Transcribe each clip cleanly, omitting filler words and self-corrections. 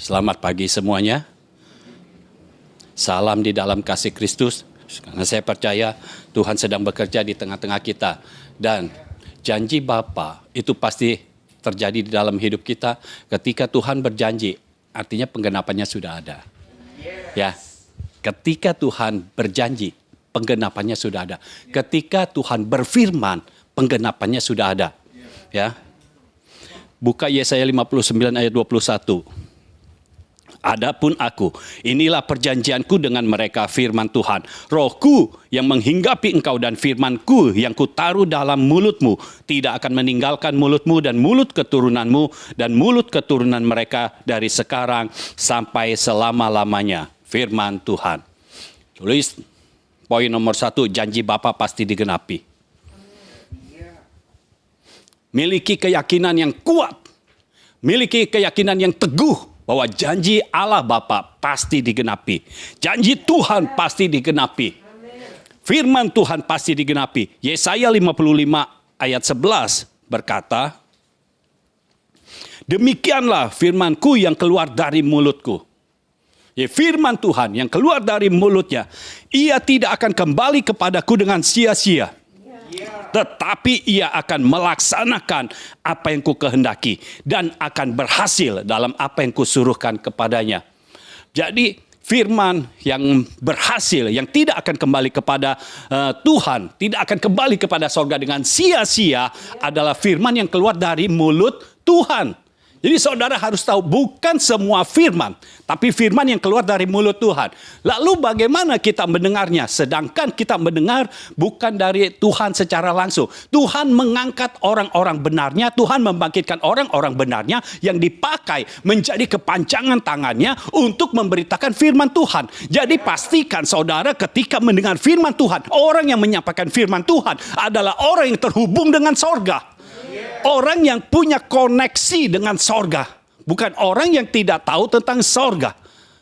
Selamat pagi semuanya. Salam di dalam kasih Kristus. Karena saya percaya Tuhan sedang bekerja di tengah-tengah kita. Dan janji Bapa itu pasti terjadi di dalam hidup kita. Ketika Tuhan berjanji, artinya penggenapannya sudah ada. Ya, ketika Tuhan berjanji, penggenapannya sudah ada. Ketika Tuhan berfirman, penggenapannya sudah ada. Ya. Buka Yesaya 59 ayat 21. Adapun aku, inilah perjanjianku dengan mereka, firman Tuhan. Rohku yang menghinggapi engkau dan firmanku yang kutaruh dalam mulutmu tidak akan meninggalkan mulutmu dan mulut keturunanmu dan mulut keturunan mereka dari sekarang sampai selama-lamanya. Firman Tuhan. Tulis poin nomor 1, janji Bapa pasti digenapi. Miliki keyakinan yang kuat. Miliki keyakinan yang teguh. Bahwa janji Allah Bapa pasti digenapi. Janji Tuhan pasti digenapi. Firman Tuhan pasti digenapi. Yesaya 55 ayat 11 berkata, demikianlah firmanku yang keluar dari mulutku. Ya, firman Tuhan yang keluar dari mulutnya, ia tidak akan kembali kepadaku dengan sia-sia. Tetapi ia akan melaksanakan apa yang ku kehendaki dan akan berhasil dalam apa yang kusuruhkan kepadanya. Jadi firman yang berhasil, yang tidak akan kembali kepada Tuhan, tidak akan kembali kepada sorga dengan sia-sia adalah firman yang keluar dari mulut Tuhan. Jadi saudara harus tahu bukan semua firman, tapi firman yang keluar dari mulut Tuhan. Lalu bagaimana kita mendengarnya? Sedangkan kita mendengar bukan dari Tuhan secara langsung. Tuhan mengangkat orang-orang benarnya, Tuhan membangkitkan orang-orang benarnya yang dipakai menjadi kepanjangan tangannya untuk memberitakan firman Tuhan. Jadi pastikan saudara ketika mendengar firman Tuhan, orang yang menyampaikan firman Tuhan adalah orang yang terhubung dengan sorga. Orang yang punya koneksi dengan sorga. Bukan orang yang tidak tahu tentang sorga.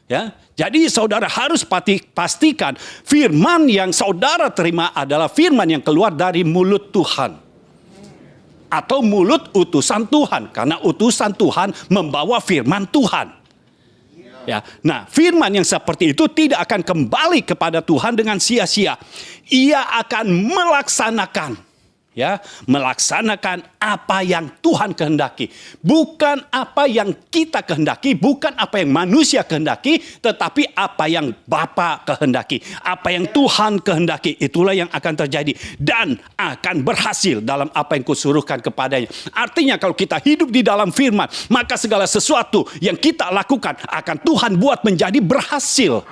Ya, jadi saudara harus pastikan firman yang saudara terima adalah firman yang keluar dari mulut Tuhan. Atau mulut utusan Tuhan. Karena utusan Tuhan membawa firman Tuhan. Ya, nah firman yang seperti itu tidak akan kembali kepada Tuhan dengan sia-sia. Ia akan melaksanakan. Ya, melaksanakan apa yang Tuhan kehendaki. Bukan apa yang kita kehendaki, bukan apa yang manusia kehendaki, tetapi apa yang Bapa kehendaki. Apa yang Tuhan kehendaki, itulah yang akan terjadi. Dan akan berhasil dalam apa yang kusuruhkan kepadanya. Artinya kalau kita hidup di dalam firman, maka segala sesuatu yang kita lakukan akan Tuhan buat menjadi berhasil.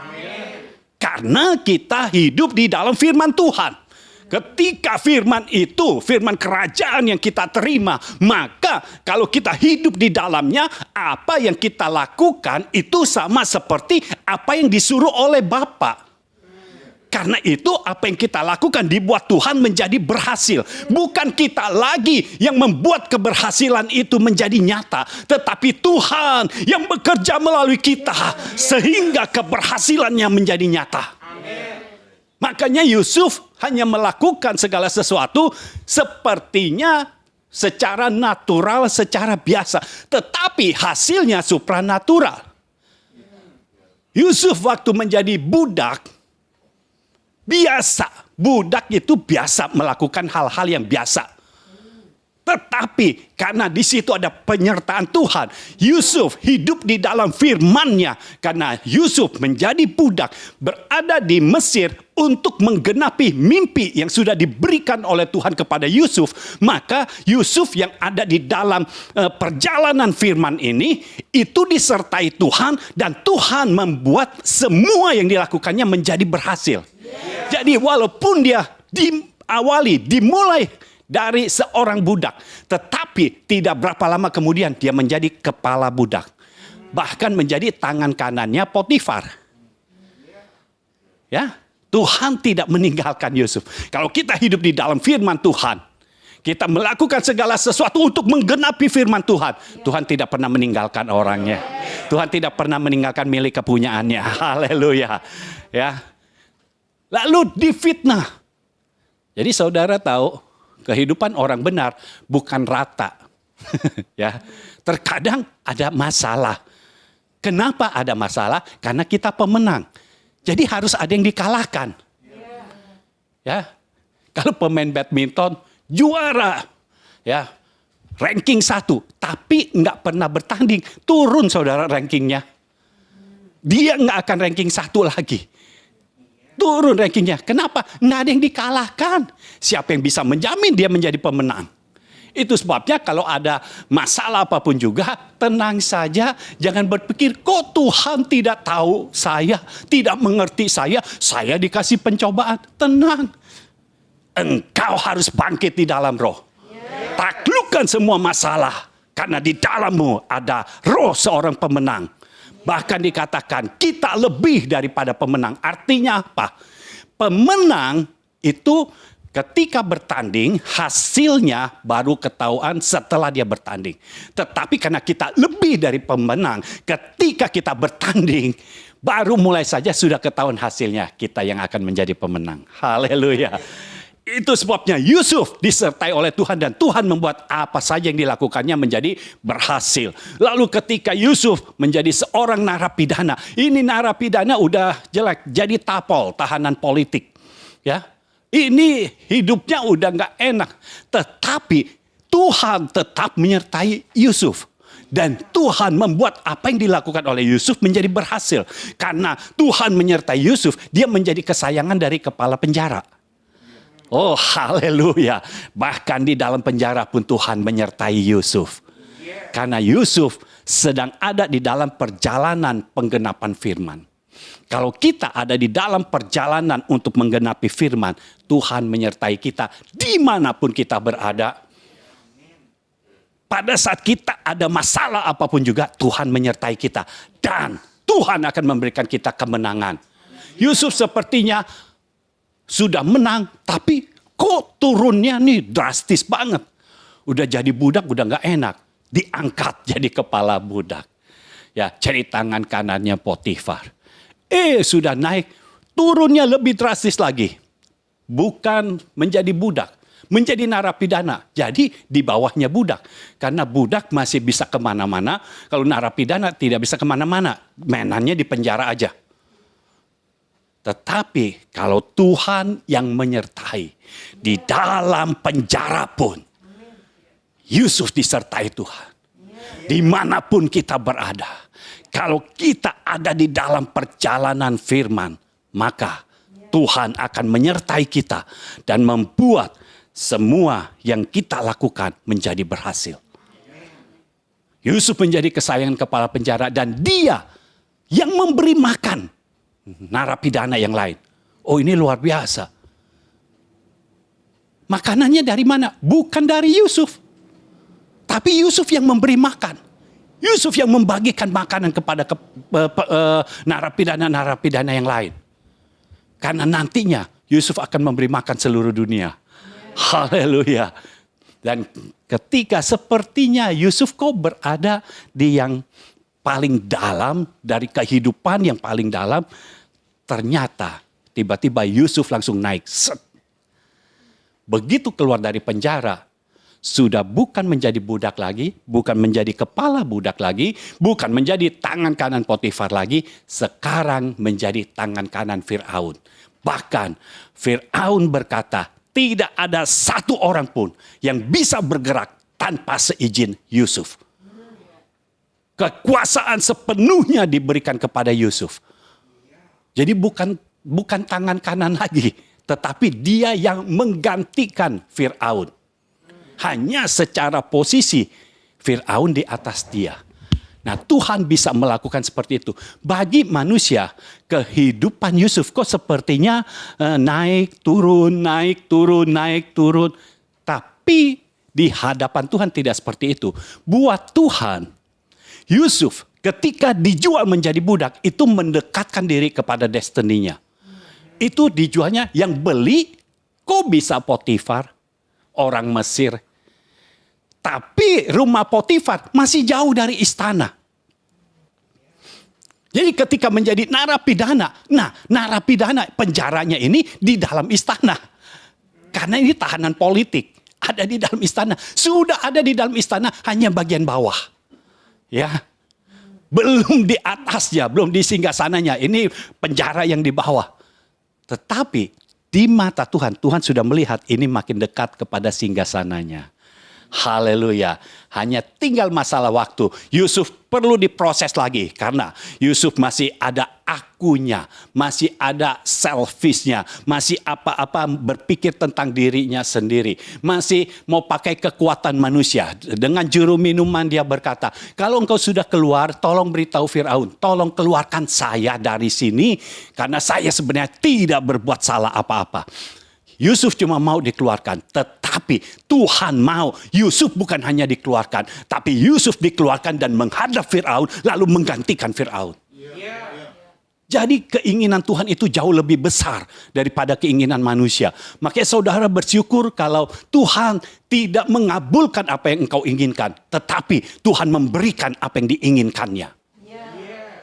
Karena kita hidup di dalam firman Tuhan. Ketika firman itu, firman kerajaan yang kita terima, maka kalau kita hidup di dalamnya, apa yang kita lakukan itu sama seperti apa yang disuruh oleh Bapa. Karena itu apa yang kita lakukan dibuat Tuhan menjadi berhasil. Bukan kita lagi yang membuat keberhasilan itu menjadi nyata. Tetapi Tuhan yang bekerja melalui kita sehingga keberhasilannya menjadi nyata. Makanya Yusuf hanya melakukan segala sesuatu sepertinya secara natural, secara biasa. Tetapi hasilnya supranatural. Yusuf waktu menjadi budak, biasa. Budak itu biasa melakukan hal-hal yang biasa. Tetapi karena di situ ada penyertaan Tuhan, Yusuf hidup di dalam firman-Nya. Karena Yusuf menjadi budak, berada di Mesir untuk menggenapi mimpi yang sudah diberikan oleh Tuhan kepada Yusuf. Maka Yusuf yang ada di dalam perjalanan firman ini, itu disertai Tuhan. Dan Tuhan membuat semua yang dilakukannya menjadi berhasil. Jadi walaupun dia dimulai dari seorang budak. Tetapi tidak berapa lama kemudian dia menjadi kepala budak. Bahkan menjadi tangan kanannya Potifar. Ya, Tuhan tidak meninggalkan Yusuf. Kalau kita hidup di dalam firman Tuhan, kita melakukan segala sesuatu untuk menggenapi firman Tuhan. Tuhan tidak pernah meninggalkan orangnya. Tuhan tidak pernah meninggalkan milik kepunyaannya. Haleluya. Ya. Lalu difitnah. Jadi saudara tahu, kehidupan orang benar bukan rata. Ya, terkadang ada masalah. Kenapa ada masalah? Karena kita pemenang. Jadi harus ada yang dikalahkan. Ya, kalau pemain badminton juara, ya, ranking 1, tapi nggak pernah bertanding, turun saudara rankingnya. Dia nggak akan ranking 1 lagi. Turun rankingnya. Kenapa? Nggak ada yang dikalahkan. Siapa yang bisa menjamin dia menjadi pemenang? Itu sebabnya kalau ada masalah apapun juga, tenang saja. Jangan berpikir, kok Tuhan tidak tahu saya, tidak mengerti saya dikasih pencobaan. Tenang. Engkau harus bangkit di dalam roh. Taklukkan semua masalah. Karena di dalammu ada roh seorang pemenang. Bahkan dikatakan kita lebih daripada pemenang. Artinya apa? Pemenang itu ketika bertanding, hasilnya baru ketahuan setelah dia bertanding. Tetapi karena kita lebih dari pemenang, ketika kita bertanding, baru mulai saja sudah ketahuan hasilnya. Kita yang akan menjadi pemenang. Haleluya. Itu sebabnya Yusuf disertai oleh Tuhan dan Tuhan membuat apa saja yang dilakukannya menjadi berhasil. Lalu ketika Yusuf menjadi seorang narapidana, ini narapidana udah jelek, jadi tapol, tahanan politik. Ya, ini hidupnya udah nggak enak. Tetapi Tuhan tetap menyertai Yusuf. Dan Tuhan membuat apa yang dilakukan oleh Yusuf menjadi berhasil. Karena Tuhan menyertai Yusuf, dia menjadi kesayangan dari kepala penjara. Oh haleluya. Bahkan di dalam penjara pun Tuhan menyertai Yusuf. Karena Yusuf sedang ada di dalam perjalanan penggenapan firman. Kalau kita ada di dalam perjalanan untuk menggenapi firman, Tuhan menyertai kita dimanapun kita berada. Pada saat kita ada masalah apapun juga, Tuhan menyertai kita. Dan Tuhan akan memberikan kita kemenangan. Yusuf sepertinya sudah menang, tapi kok turunnya nih drastis banget. Udah jadi budak, udah gak enak. Diangkat jadi kepala budak. Ya, cari tangan kanannya Potifar. Sudah naik, turunnya lebih drastis lagi. Bukan menjadi budak, menjadi narapidana. Jadi di bawahnya budak. Karena budak masih bisa kemana-mana, kalau narapidana tidak bisa kemana-mana. Mainannya di penjara aja. Tetapi kalau Tuhan yang menyertai di dalam penjara pun, Yusuf disertai Tuhan. Dimanapun kita berada. Kalau kita ada di dalam perjalanan firman, maka Tuhan akan menyertai kita dan membuat semua yang kita lakukan menjadi berhasil. Yusuf menjadi kesayangan kepala penjara dan dia yang memberi makan narapidana yang lain. Oh ini luar biasa. Makanannya dari mana? Bukan dari Yusuf. Tapi Yusuf yang memberi makan. Yusuf yang membagikan makanan kepada narapidana-narapidana yang lain. Karena nantinya Yusuf akan memberi makan seluruh dunia. Haleluya. Dan ketika sepertinya Yusuf kok berada di yang paling dalam, dari kehidupan yang paling dalam, ternyata tiba-tiba Yusuf langsung naik. Begitu keluar dari penjara, sudah bukan menjadi budak lagi, bukan menjadi kepala budak lagi, bukan menjadi tangan kanan Potifar lagi, sekarang menjadi tangan kanan Firaun. Bahkan Firaun berkata, tidak ada satu orang pun yang bisa bergerak tanpa seizin Yusuf. Kekuasaan sepenuhnya diberikan kepada Yusuf. Jadi bukan tangan kanan lagi, tetapi dia yang menggantikan Firaun. Hanya secara posisi Firaun di atas dia. Nah Tuhan bisa melakukan seperti itu. Bagi manusia kehidupan Yusuf kok sepertinya naik turun, naik turun, naik turun. Tapi di hadapan Tuhan tidak seperti itu. Buat Tuhan, Yusuf ketika dijual menjadi budak itu mendekatkan diri kepada destininya. Itu dijualnya yang beli kok bisa Potifar, orang Mesir. Tapi rumah Potifar masih jauh dari istana. Jadi ketika menjadi narapidana, nah narapidana penjaranya ini di dalam istana. Karena ini tahanan politik, ada di dalam istana. Sudah ada di dalam istana hanya bagian bawah. Ya. Belum di atasnya, belum di singgasananya. Ini penjara yang di bawah. Tetapi di mata Tuhan, Tuhan sudah melihat ini makin dekat kepada singgasananya. Haleluya. Hanya tinggal masalah waktu. Yusuf perlu diproses lagi. Karena Yusuf masih ada akunya. Masih ada selfishnya. Masih apa-apa berpikir tentang dirinya sendiri. Masih mau pakai kekuatan manusia. Dengan juru minuman dia berkata, kalau engkau sudah keluar, tolong beritahu Firaun. Tolong keluarkan saya dari sini. Karena saya sebenarnya tidak berbuat salah apa-apa. Yusuf cuma mau dikeluarkan, tetapi Tuhan mau Yusuf bukan hanya dikeluarkan, tapi Yusuf dikeluarkan dan menghadap Firaun, lalu menggantikan Firaun. Jadi keinginan Tuhan itu jauh lebih besar daripada keinginan manusia. Makanya saudara bersyukur kalau Tuhan tidak mengabulkan apa yang engkau inginkan, tetapi Tuhan memberikan apa yang diinginkannya.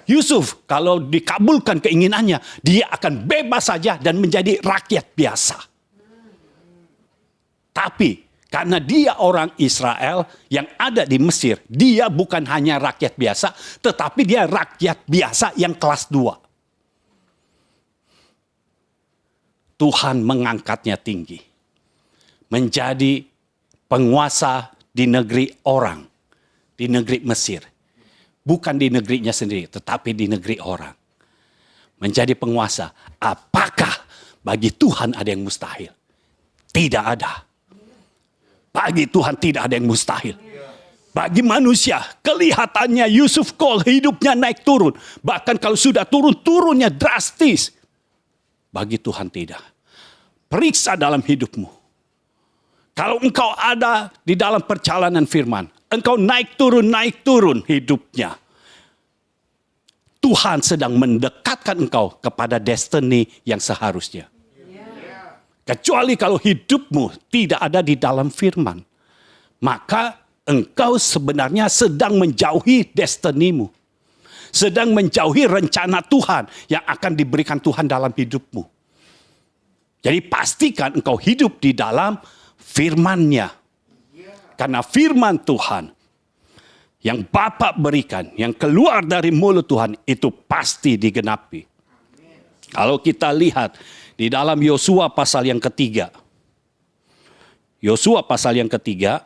Yusuf kalau dikabulkan keinginannya, dia akan bebas saja dan menjadi rakyat biasa. Tapi karena dia orang Israel yang ada di Mesir, dia bukan hanya rakyat biasa, tetapi dia rakyat biasa yang kelas 2. Tuhan mengangkatnya tinggi. Menjadi penguasa di negeri orang. Di negeri Mesir. Bukan di negerinya sendiri, tetapi di negeri orang. Menjadi penguasa. Apakah bagi Tuhan ada yang mustahil? Tidak ada. Bagi Tuhan tidak ada yang mustahil. Bagi manusia, kelihatannya Yusuf Kol hidupnya naik turun. Bahkan kalau sudah turun, turunnya drastis. Bagi Tuhan tidak. Periksa dalam hidupmu. Kalau engkau ada di dalam perjalanan firman, engkau naik turun hidupnya. Tuhan sedang mendekatkan engkau kepada destiny yang seharusnya. Kecuali kalau hidupmu tidak ada di dalam firman. Maka engkau sebenarnya sedang menjauhi destinimu. Sedang menjauhi rencana Tuhan yang akan diberikan Tuhan dalam hidupmu. Jadi pastikan engkau hidup di dalam firman-Nya. Karena firman Tuhan yang Bapa berikan, yang keluar dari mulut Tuhan itu pasti digenapi. Kalau kita lihat di dalam Yosua pasal yang ketiga. Yosua pasal yang ketiga.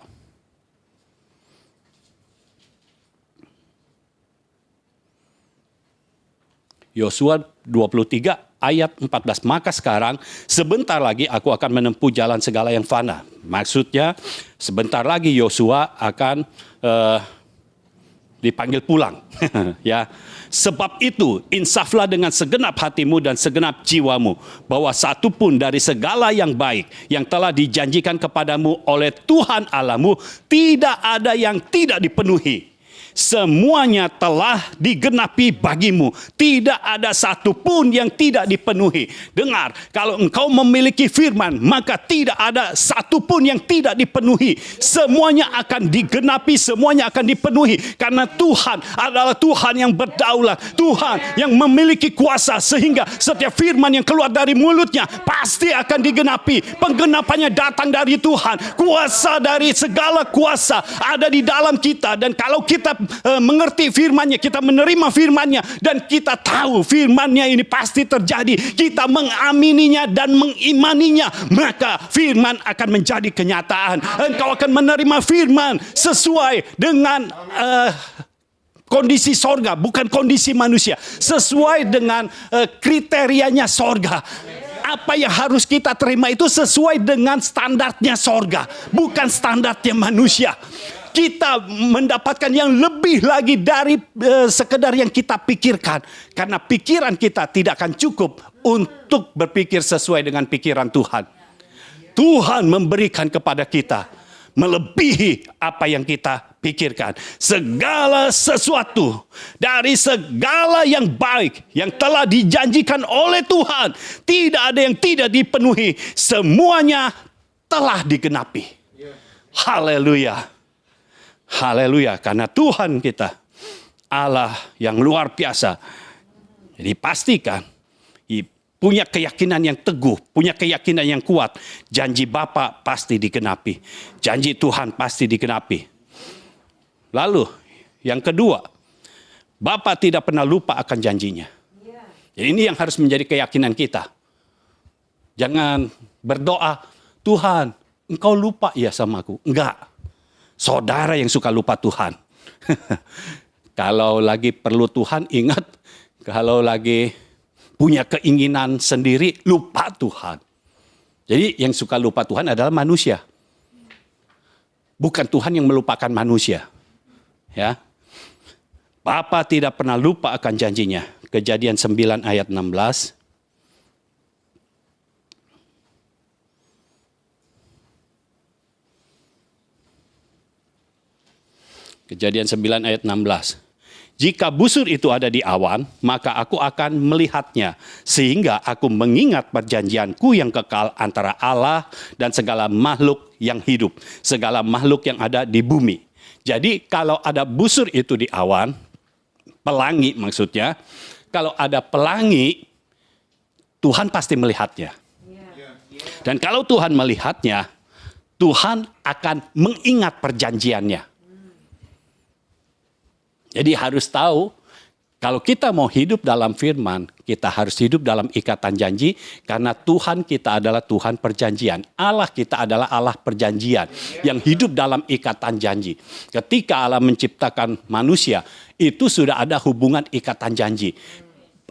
Yosua 23 ayat 14. Maka sekarang sebentar lagi aku akan menempuh jalan segala yang fana. Maksudnya sebentar lagi Yosua akan dipanggil pulang. Ya. Sebab itu, insaflah dengan segenap hatimu dan segenap jiwamu, bahwa satu pun dari segala yang baik yang telah dijanjikan kepadamu oleh Tuhan Allahmu, tidak ada yang tidak dipenuhi. Semuanya telah digenapi bagimu. Tidak ada satu pun yang tidak dipenuhi. Dengar, kalau engkau memiliki firman, maka tidak ada satu pun yang tidak dipenuhi. Semuanya akan digenapi, semuanya akan dipenuhi. Karena Tuhan adalah Tuhan yang berdaulat. Tuhan yang memiliki kuasa, sehingga setiap firman yang keluar dari mulutnya pasti akan digenapi. Penggenapannya datang dari Tuhan. Kuasa dari segala kuasa ada di dalam kita. Dan kalau kita mengerti firman-Nya, kita menerima firman-Nya, dan kita tahu firman-Nya ini pasti terjadi, kita mengamininya dan mengimaninya, maka firman akan menjadi kenyataan. Engkau akan menerima firman sesuai dengan kondisi sorga, bukan kondisi manusia, sesuai dengan kriterianya sorga. Apa yang harus kita terima itu sesuai dengan standarnya sorga, bukan standarnya manusia. Kita mendapatkan yang lebih lagi dari sekedar yang kita pikirkan. Karena pikiran kita tidak akan cukup untuk berpikir sesuai dengan pikiran Tuhan. Tuhan memberikan kepada kita melebihi apa yang kita pikirkan. Segala sesuatu dari segala yang baik yang telah dijanjikan oleh Tuhan, tidak ada yang tidak dipenuhi. Semuanya telah digenapi. Haleluya. Haleluya, karena Tuhan kita Allah yang luar biasa. Jadi pastikan punya keyakinan yang teguh, punya keyakinan yang kuat. Janji Bapa pasti digenapi. Janji Tuhan pasti digenapi. Lalu yang kedua, Bapa tidak pernah lupa akan janjinya. Jadi ini yang harus menjadi keyakinan kita. Jangan berdoa, Tuhan, Engkau lupa ya sama aku. Enggak. Saudara yang suka lupa Tuhan. Kalau lagi perlu Tuhan, ingat. Kalau lagi punya keinginan sendiri, lupa Tuhan. Jadi yang suka lupa Tuhan adalah manusia. Bukan Tuhan yang melupakan manusia. Ya. Bapa tidak pernah lupa akan janjinya. Kejadian 9 ayat 16. Kejadian 9 ayat 16. Jika busur itu ada di awan, maka aku akan melihatnya. Sehingga aku mengingat perjanjianku yang kekal antara Allah dan segala makhluk yang hidup. Segala makhluk yang ada di bumi. Jadi kalau ada busur itu di awan, pelangi maksudnya. Kalau ada pelangi, Tuhan pasti melihatnya. Dan kalau Tuhan melihatnya, Tuhan akan mengingat perjanjiannya. Jadi harus tahu, kalau kita mau hidup dalam firman, kita harus hidup dalam ikatan janji, karena Tuhan kita adalah Tuhan perjanjian. Allah kita adalah Allah perjanjian, yang hidup dalam ikatan janji. Ketika Allah menciptakan manusia, itu sudah ada hubungan ikatan janji.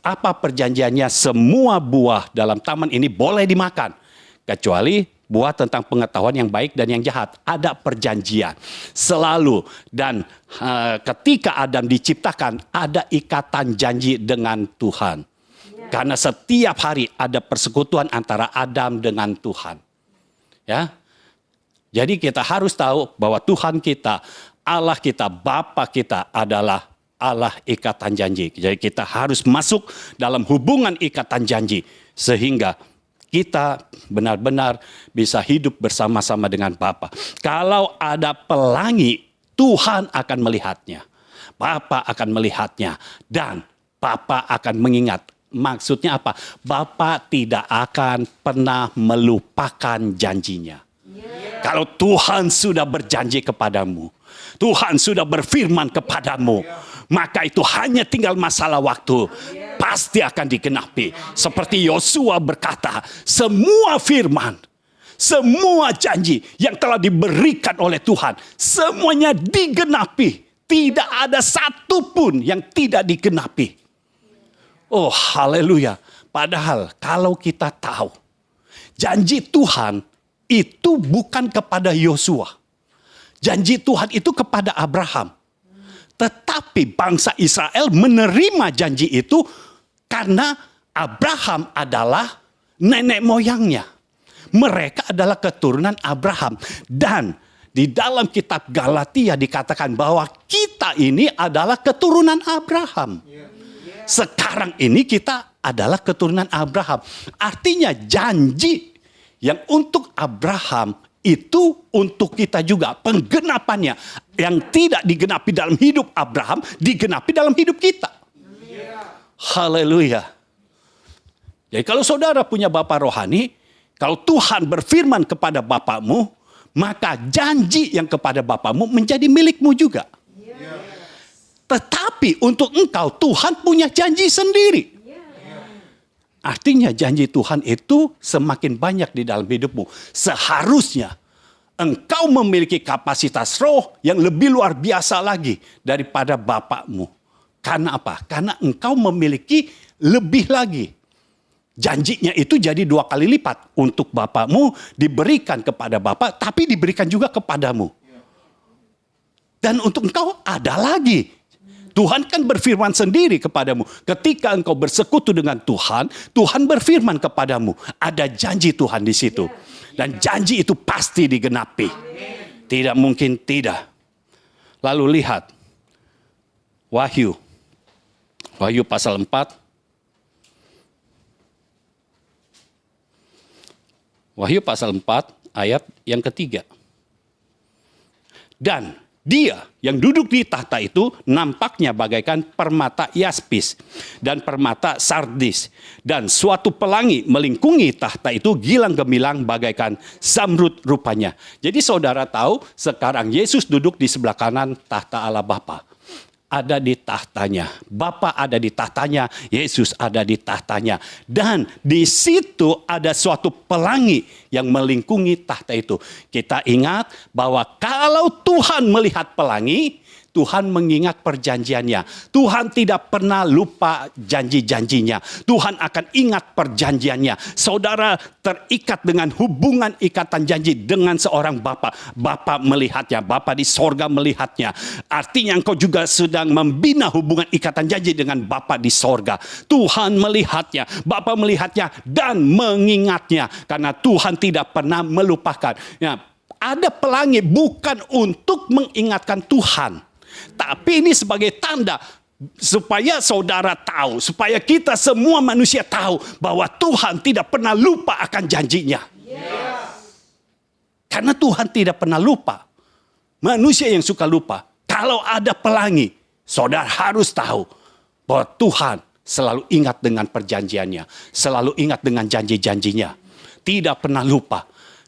Apa perjanjiannya? Semua buah dalam taman ini boleh dimakan, kecuali buah tentang pengetahuan yang baik dan yang jahat. Ada perjanjian selalu. Dan ketika Adam diciptakan, ada ikatan janji dengan Tuhan. Karena setiap hari ada persekutuan antara Adam dengan Tuhan. Ya. Jadi kita harus tahu bahwa Tuhan kita, Allah kita, Bapa kita adalah Allah ikatan janji. Jadi kita harus masuk dalam hubungan ikatan janji. Sehingga kita benar-benar bisa hidup bersama-sama dengan Bapa. Kalau ada pelangi, Tuhan akan melihatnya. Bapa akan melihatnya. Dan Bapa akan mengingat. Maksudnya apa? Bapa tidak akan pernah melupakan janjinya. Kalau Tuhan sudah berjanji kepadamu, Tuhan sudah berfirman kepadamu, maka itu hanya tinggal masalah waktu. Pasti akan digenapi. Seperti Yosua berkata, semua firman, semua janji yang telah diberikan oleh Tuhan, semuanya digenapi. Tidak ada satu pun yang tidak digenapi. Oh, haleluya. Padahal kalau kita tahu, janji Tuhan itu bukan kepada Yosua. Janji Tuhan itu kepada Abraham. Tetapi bangsa Israel menerima janji itu karena Abraham adalah nenek moyangnya. Mereka adalah keturunan Abraham. Dan di dalam kitab Galatia dikatakan bahwa kita ini adalah keturunan Abraham. Sekarang ini kita adalah keturunan Abraham. Artinya janji yang untuk Abraham itu untuk kita juga. Penggenapannya yang tidak digenapi dalam hidup Abraham, digenapi dalam hidup kita. Haleluya. Jadi kalau saudara punya bapa rohani, kalau Tuhan berfirman kepada bapamu, maka janji yang kepada bapamu menjadi milikmu juga. Tetapi untuk engkau, Tuhan punya janji sendiri. Artinya janji Tuhan itu semakin banyak di dalam hidupmu. Seharusnya engkau memiliki kapasitas roh yang lebih luar biasa lagi daripada bapakmu. Karena apa? Karena engkau memiliki lebih lagi. Janjinya itu jadi 2 kali lipat. Untuk bapakmu diberikan kepada bapak, tapi diberikan juga kepadamu. Dan untuk engkau ada lagi. Tuhan kan berfirman sendiri kepadamu. Ketika engkau bersekutu dengan Tuhan, Tuhan berfirman kepadamu. Ada janji Tuhan di situ. Dan janji itu pasti digenapi. Tidak mungkin tidak. Lalu lihat. Wahyu. Wahyu pasal 4. Wahyu pasal 4 ayat yang ketiga. Dan dia yang duduk di tahta itu nampaknya bagaikan permata yaspis dan permata sardis. Dan suatu pelangi melingkungi tahta itu gilang gemilang bagaikan zamrud rupanya. Jadi saudara tahu sekarang Yesus duduk di sebelah kanan tahta Allah Bapa. ada di tahtanya. Bapa ada di tahtanya, Yesus ada di tahtanya. Dan di situ ada suatu pelangi yang melingkungi tahta itu. Kita ingat bahwa kalau Tuhan melihat pelangi, Tuhan mengingat perjanjiannya. Tuhan tidak pernah lupa janji-janjinya. Tuhan akan ingat perjanjiannya. Saudara terikat dengan hubungan ikatan janji dengan seorang bapa. Bapa melihatnya, Bapa di sorga melihatnya. Artinya engkau juga sedang membina hubungan ikatan janji dengan Bapa di sorga. Tuhan melihatnya, Bapa melihatnya dan mengingatnya. Karena Tuhan tidak pernah melupakan. Ya, ada pelangi bukan untuk mengingatkan Tuhan. Tapi ini sebagai tanda supaya saudara tahu, supaya kita semua manusia tahu bahwa Tuhan tidak pernah lupa akan janjinya. Karena Tuhan tidak pernah lupa. Manusia yang suka lupa. Kalau ada pelangi, saudara harus tahu bahwa Tuhan selalu ingat dengan perjanjiannya. Selalu ingat dengan janji-janjinya. Tidak pernah lupa.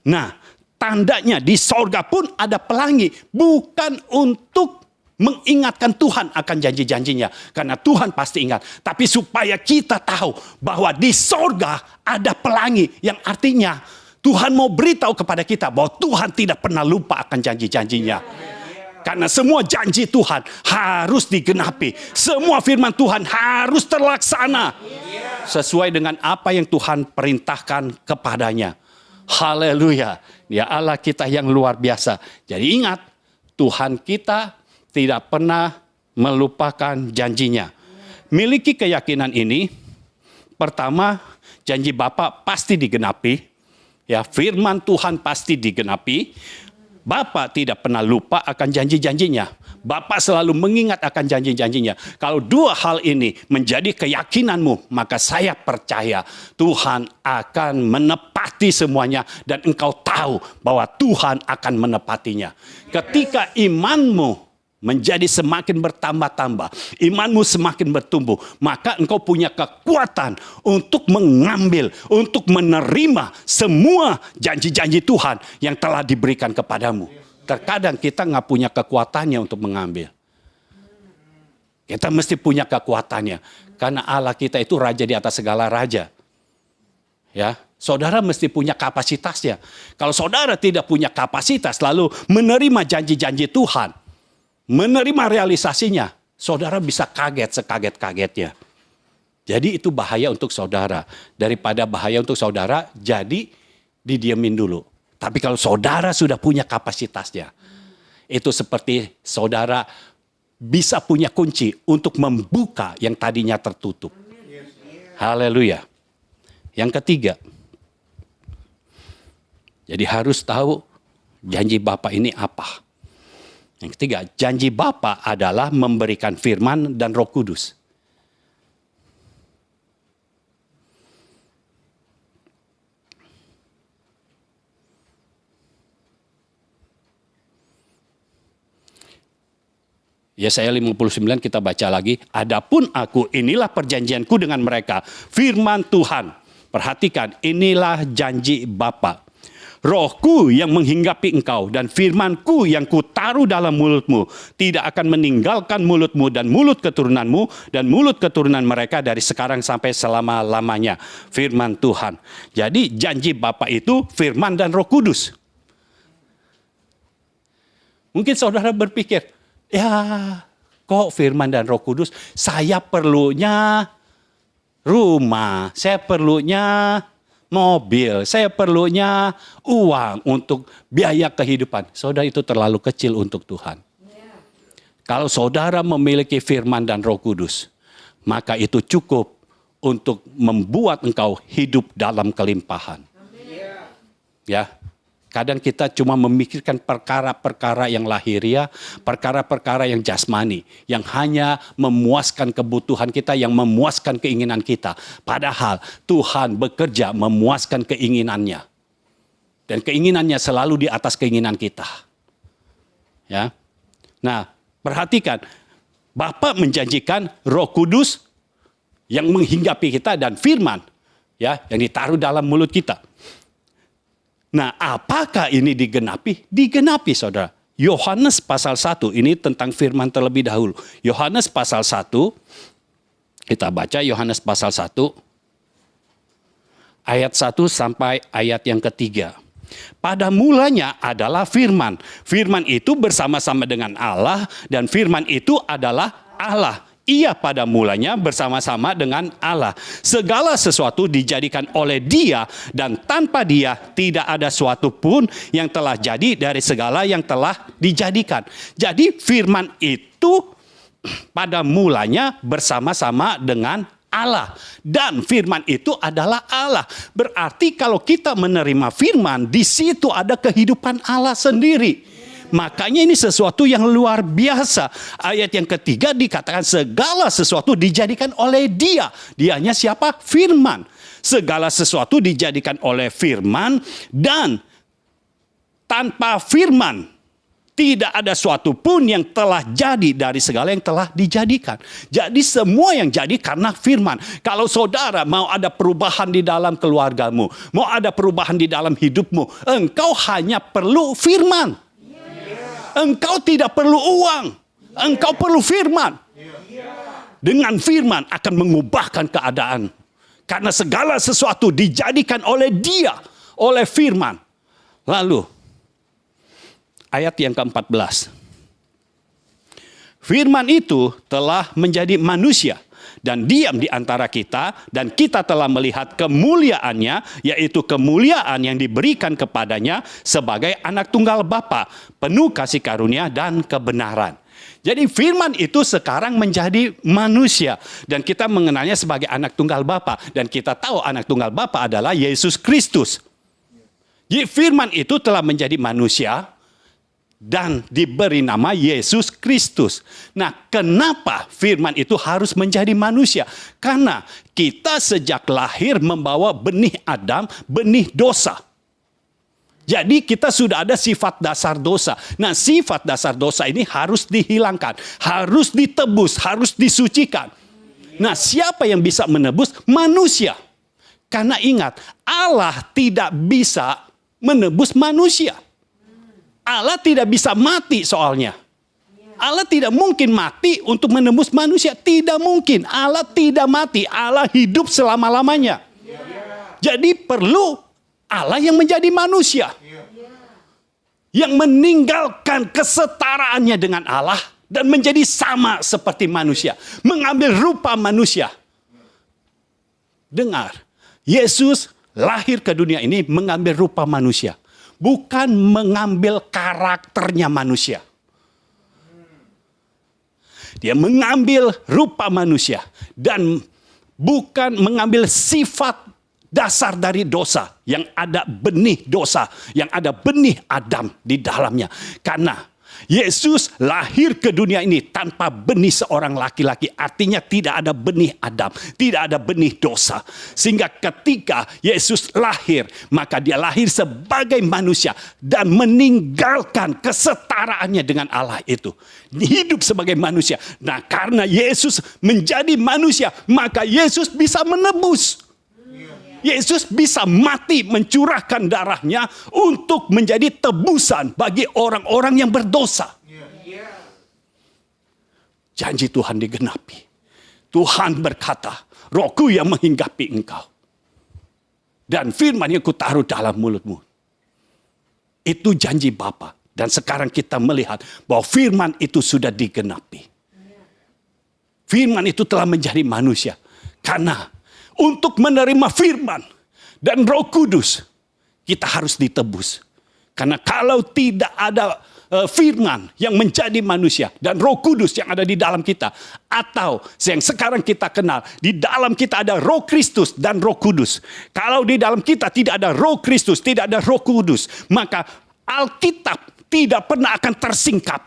Nah, tandanya di sorga pun ada pelangi. Bukan untuk mengingatkan Tuhan akan janji-janjinya. Karena Tuhan pasti ingat. Tapi supaya kita tahu bahwa di sorga ada pelangi. Yang artinya Tuhan mau beritahu kepada kita bahwa Tuhan tidak pernah lupa akan janji-janjinya. Karena semua janji Tuhan harus digenapi. Semua firman Tuhan harus terlaksana. Sesuai dengan apa yang Tuhan perintahkan kepadanya. Haleluya. Ya Allah kita yang luar biasa. Jadi ingat, Tuhan kita tidak pernah melupakan janjinya. Miliki keyakinan ini. Pertama, janji Bapa pasti digenapi. Ya, firman Tuhan pasti digenapi. Bapa tidak pernah lupa akan janji-janjinya. Bapa selalu mengingat akan janji-janjinya. Kalau dua hal ini menjadi keyakinanmu, maka saya percaya Tuhan akan menepati semuanya dan engkau tahu bahwa Tuhan akan menepatinya. Ketika imanmu menjadi semakin bertambah-tambah, imanmu semakin bertumbuh, maka engkau punya kekuatan untuk mengambil, untuk menerima semua janji-janji Tuhan yang telah diberikan kepadamu. Terkadang kita nggak punya kekuatannya untuk mengambil. Kita mesti punya kekuatannya, karena Allah kita itu raja di atas segala raja. Ya, saudara mesti punya kapasitasnya. Kalau saudara tidak punya kapasitas lalu menerima janji-janji Tuhan, menerima realisasinya, saudara bisa kaget sekaget-kagetnya. Jadi itu bahaya untuk saudara. Daripada bahaya untuk saudara, jadi didiemin dulu. Tapi kalau saudara sudah punya kapasitasnya, itu seperti saudara bisa punya kunci untuk membuka yang tadinya tertutup. Haleluya. Yang ketiga, jadi harus tahu janji Bapa ini apa. Yang ketiga, janji Bapa adalah memberikan firman dan Roh Kudus. Yesaya 59 kita baca lagi. Adapun aku, inilah perjanjianku dengan mereka. Firman Tuhan. Perhatikan, inilah janji Bapa. Rohku yang menghinggapi engkau dan firmanku yang kutaruh dalam mulutmu tidak akan meninggalkan mulutmu dan mulut keturunanmu dan mulut keturunan mereka dari sekarang sampai selama-lamanya. Firman Tuhan. Jadi janji Bapa itu firman dan Roh Kudus. Mungkin saudara berpikir, ya kok firman dan Roh Kudus, saya perlunya rumah, saya perlunya mobil, saya perlunya uang untuk biaya kehidupan. Saudara, itu terlalu kecil untuk Tuhan. Kalau saudara memiliki firman dan Roh Kudus, maka itu cukup untuk membuat engkau hidup dalam kelimpahan. Ya, kadang kita cuma memikirkan perkara-perkara yang lahiriah, perkara-perkara yang jasmani, yang hanya memuaskan kebutuhan kita, yang memuaskan keinginan kita. Padahal Tuhan bekerja memuaskan keinginannya. Dan keinginannya selalu di atas keinginan kita. Ya. Nah, perhatikan, Bapa menjanjikan Roh Kudus yang menghinggapi kita dan firman, ya, yang ditaruh dalam mulut kita. Nah, apakah ini digenapi? Digenapi, saudara. Yohanes pasal 1, ini tentang firman terlebih dahulu. Yohanes pasal 1, kita baca Yohanes pasal 1, ayat 1 sampai ayat yang ketiga. Pada mulanya adalah firman. Firman itu bersama-sama dengan Allah, dan firman itu adalah Allah. Ia pada mulanya bersama-sama dengan Allah. Segala sesuatu dijadikan oleh Dia, dan tanpa Dia tidak ada suatu pun yang telah jadi dari segala yang telah dijadikan. Jadi firman itu pada mulanya bersama-sama dengan Allah. Dan firman itu adalah Allah. Berarti kalau kita menerima firman, di situ ada kehidupan Allah sendiri. Makanya ini sesuatu yang luar biasa. Ayat yang ketiga dikatakan segala sesuatu dijadikan oleh Dia. Dianya siapa? Firman. Segala sesuatu dijadikan oleh firman, dan tanpa firman tidak ada suatu pun yang telah jadi dari segala yang telah dijadikan. Jadi semua yang jadi karena firman. Kalau saudara mau ada perubahan di dalam keluargamu, mau ada perubahan di dalam hidupmu, engkau hanya perlu firman. Engkau tidak perlu uang. Engkau perlu firman. Dengan firman akan mengubahkan keadaan. Karena segala sesuatu dijadikan oleh Dia, oleh firman. Lalu, ayat yang ke-14. Firman itu telah menjadi manusia dan diam di antara kita, dan kita telah melihat kemuliaannya, yaitu kemuliaan yang diberikan kepadanya sebagai anak tunggal Bapa, penuh kasih karunia dan kebenaran. Jadi firman itu sekarang menjadi manusia, dan kita mengenalnya sebagai anak tunggal Bapa, dan kita tahu anak tunggal Bapa adalah Yesus Kristus. Jadi firman itu telah menjadi manusia dan diberi nama Yesus Kristus. Nah, kenapa firman itu harus menjadi manusia? Karena kita sejak lahir membawa benih Adam, benih dosa. Jadi kita sudah ada sifat dasar dosa. Nah, sifat dasar dosa ini harus dihilangkan, harus ditebus, harus disucikan. Nah, siapa yang bisa menebus? Manusia. Karena ingat, Allah tidak bisa menebus manusia. Allah tidak bisa mati soalnya. Allah tidak mungkin mati untuk menembus manusia. Tidak mungkin. Allah tidak mati. Allah hidup selama-lamanya. Jadi perlu Allah yang menjadi manusia. Yang meninggalkan kesetaraannya dengan Allah dan menjadi sama seperti manusia. Mengambil rupa manusia. Dengar, Yesus lahir ke dunia ini mengambil rupa manusia. Bukan mengambil karakternya manusia. Dia mengambil rupa manusia. Dan bukan mengambil sifat dasar dari dosa. Yang ada benih dosa. Yang ada benih Adam di dalamnya. Karena Yesus lahir ke dunia ini tanpa benih seorang laki-laki. Artinya tidak ada benih Adam, tidak ada benih dosa. Sehingga ketika Yesus lahir, maka dia lahir sebagai manusia dan meninggalkan kesetaraannya dengan Allah itu. Hidup sebagai manusia. Nah, karena Yesus menjadi manusia, maka Yesus bisa menebus. Yesus bisa mati mencurahkan darahnya untuk menjadi tebusan bagi orang-orang yang berdosa. Janji Tuhan digenapi. Tuhan berkata, Rohku yang menghinggapi engkau. Dan firman yang kutaruh dalam mulutmu. Itu janji Bapa. Dan sekarang kita melihat bahwa firman itu sudah digenapi. Firman itu telah menjadi manusia. Karena untuk menerima firman dan Roh Kudus, kita harus ditebus. Karena kalau tidak ada firman yang menjadi manusia dan Roh Kudus yang ada di dalam kita, atau yang sekarang kita kenal, di dalam kita ada Roh Kristus dan Roh Kudus. Kalau di dalam kita tidak ada Roh Kristus, tidak ada Roh Kudus, maka Alkitab tidak pernah akan tersingkap.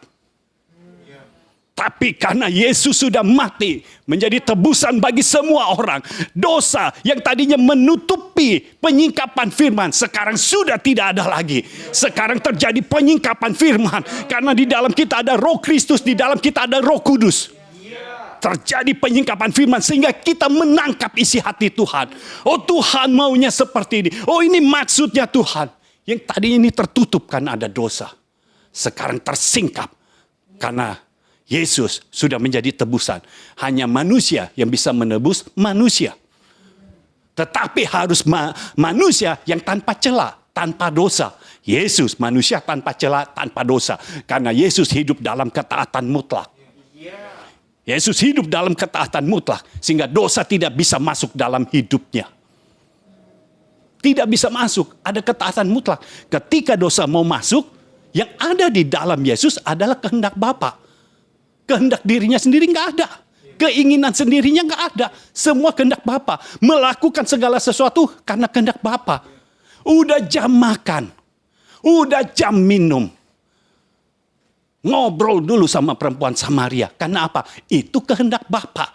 Tapi karena Yesus sudah mati menjadi tebusan bagi semua orang, dosa yang tadinya menutupi penyingkapan firman sekarang sudah tidak ada lagi. Sekarang terjadi penyingkapan firman karena di dalam kita ada Roh Kristus, di dalam kita ada Roh Kudus. Terjadi penyingkapan firman sehingga kita menangkap isi hati Tuhan. Oh, Tuhan maunya seperti ini. Oh, ini maksudnya Tuhan. Yang tadinya ini tertutup karena ada dosa. sekarang tersingkap karena Yesus sudah menjadi tebusan. Hanya manusia yang bisa menebus manusia. Tetapi harus manusia yang tanpa cela, tanpa dosa. Yesus manusia tanpa cela, tanpa dosa. Karena Yesus hidup dalam ketaatan mutlak. Yesus hidup dalam ketaatan mutlak. Sehingga dosa tidak bisa masuk dalam hidupnya. Tidak bisa masuk. Ada ketaatan mutlak. Ketika dosa mau masuk, yang ada di dalam Yesus adalah kehendak Bapa. Kehendak dirinya sendiri nggak ada. Keinginan sendirinya nggak ada. Semua kehendak Bapa. Melakukan segala sesuatu karena kehendak Bapa. Udah jam makan. Udah jam minum. Ngobrol dulu sama perempuan Samaria. Karena apa? Itu kehendak Bapa.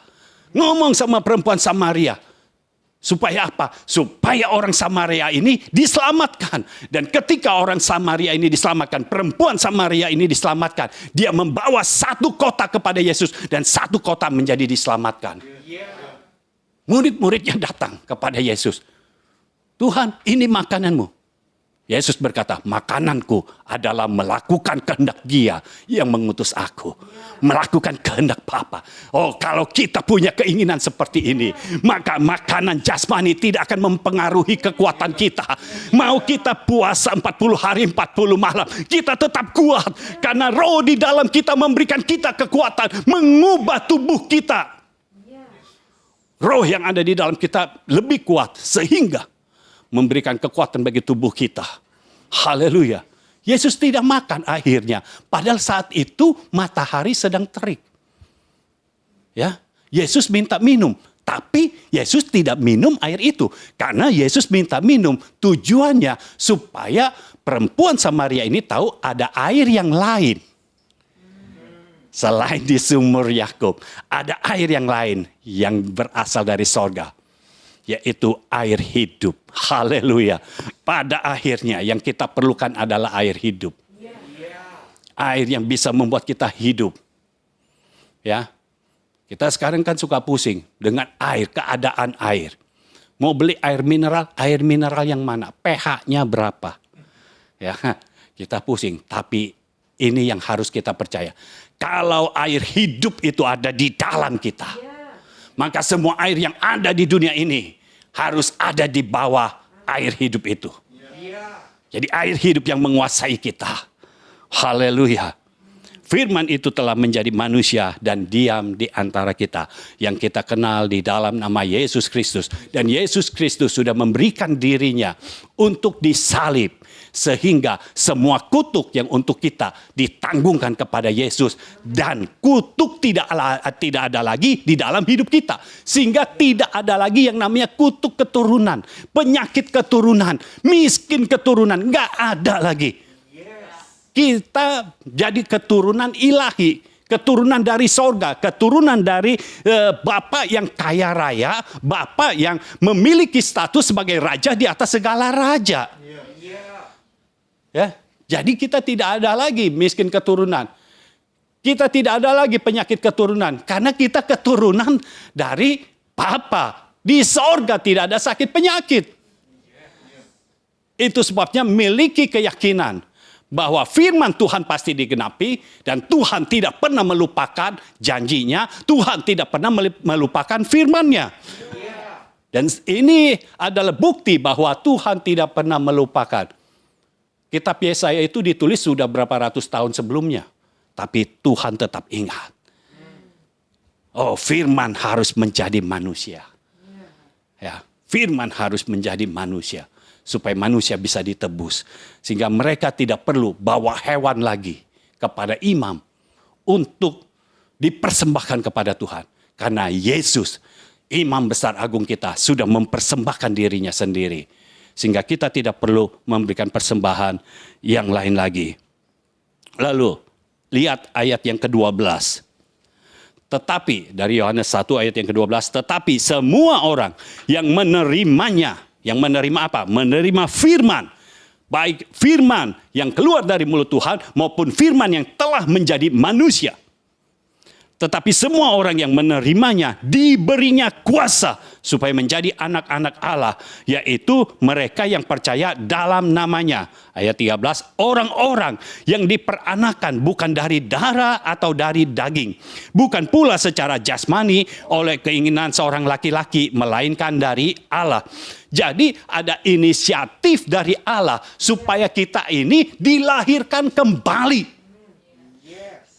Ngomong sama perempuan Samaria. Supaya apa? Supaya orang Samaria ini diselamatkan. Dan ketika orang Samaria ini diselamatkan, perempuan Samaria ini diselamatkan, dia membawa satu kota kepada Yesus dan satu kota menjadi diselamatkan. Murid-muridnya datang kepada Yesus. Tuhan, ini makananmu. Yesus berkata, makananku adalah melakukan kehendak Dia yang mengutus aku. Melakukan kehendak Bapa. Oh, kalau kita punya keinginan seperti ini, maka makanan jasmani tidak akan mempengaruhi kekuatan kita. Mau kita puasa 40 hari, 40 malam, kita tetap kuat. Karena roh di dalam kita memberikan kita kekuatan, mengubah tubuh kita. Roh yang ada di dalam kita lebih kuat, sehingga memberikan kekuatan bagi tubuh kita. Haleluya. Yesus tidak makan akhirnya. Padahal saat itu matahari sedang terik. Ya, Yesus minta minum. Tapi Yesus tidak minum air itu. Karena Yesus minta minum tujuannya supaya perempuan Samaria ini tahu ada air yang lain. Selain di sumur Yakub, ada air yang lain yang berasal dari sorga. Yaitu air hidup. Haleluya. Pada akhirnya yang kita perlukan adalah air hidup. Air yang bisa membuat kita hidup. Ya. Kita sekarang kan suka pusing dengan air, keadaan air. Mau beli air mineral yang mana? pH-nya berapa? Ya, kita pusing. Tapi ini yang harus kita percaya. Kalau air hidup itu ada di dalam kita, maka semua air yang ada di dunia ini harus ada di bawah air hidup itu. Jadi air hidup yang menguasai kita. Haleluya. Firman itu telah menjadi manusia dan diam di antara kita. Yang kita kenal di dalam nama Yesus Kristus. Dan Yesus Kristus sudah memberikan dirinya untuk disalib. Sehingga semua kutuk yang untuk kita ditanggungkan kepada Yesus. Dan kutuk tidak ada lagi di dalam hidup kita. Sehingga tidak ada lagi yang namanya kutuk keturunan. Penyakit keturunan. Miskin keturunan. Nggak ada lagi. Kita jadi keturunan ilahi. Keturunan dari sorga. Keturunan dari Bapa yang kaya raya. Bapa yang memiliki status sebagai raja di atas segala raja. Ya, jadi kita tidak ada lagi miskin keturunan. Kita tidak ada lagi penyakit keturunan. Karena kita keturunan dari Bapa. Di sorga tidak ada sakit penyakit. Itu sebabnya miliki keyakinan bahwa firman Tuhan pasti digenapi. Dan Tuhan tidak pernah melupakan janjinya. Tuhan tidak pernah melupakan firman-Nya. Dan ini adalah bukti bahwa Tuhan tidak pernah melupakan. Kitab Yesaya itu ditulis sudah berapa ratus tahun sebelumnya. Tapi Tuhan tetap ingat. Oh, firman harus menjadi manusia. Ya, firman harus menjadi manusia. Supaya manusia bisa ditebus. Sehingga mereka tidak perlu bawa hewan lagi kepada imam. Untuk dipersembahkan kepada Tuhan. Karena Yesus, imam besar agung kita, sudah mempersembahkan dirinya sendiri. Sehingga kita tidak perlu memberikan persembahan yang lain lagi. Lalu, lihat ayat yang ke-12. Tetapi, dari Yohanes 1 ayat yang ke-12. Tetapi semua orang yang menerimanya. Yang menerima apa? Menerima firman. Baik firman yang keluar dari mulut Tuhan maupun firman yang telah menjadi manusia. Tetapi semua orang yang menerimanya diberinya kuasa supaya menjadi anak-anak Allah, yaitu mereka yang percaya dalam namanya. Ayat 13, orang-orang yang diperanakan bukan dari darah atau dari daging, bukan pula secara jasmani oleh keinginan seorang laki-laki, melainkan dari Allah. Jadi ada inisiatif dari Allah supaya kita ini dilahirkan kembali.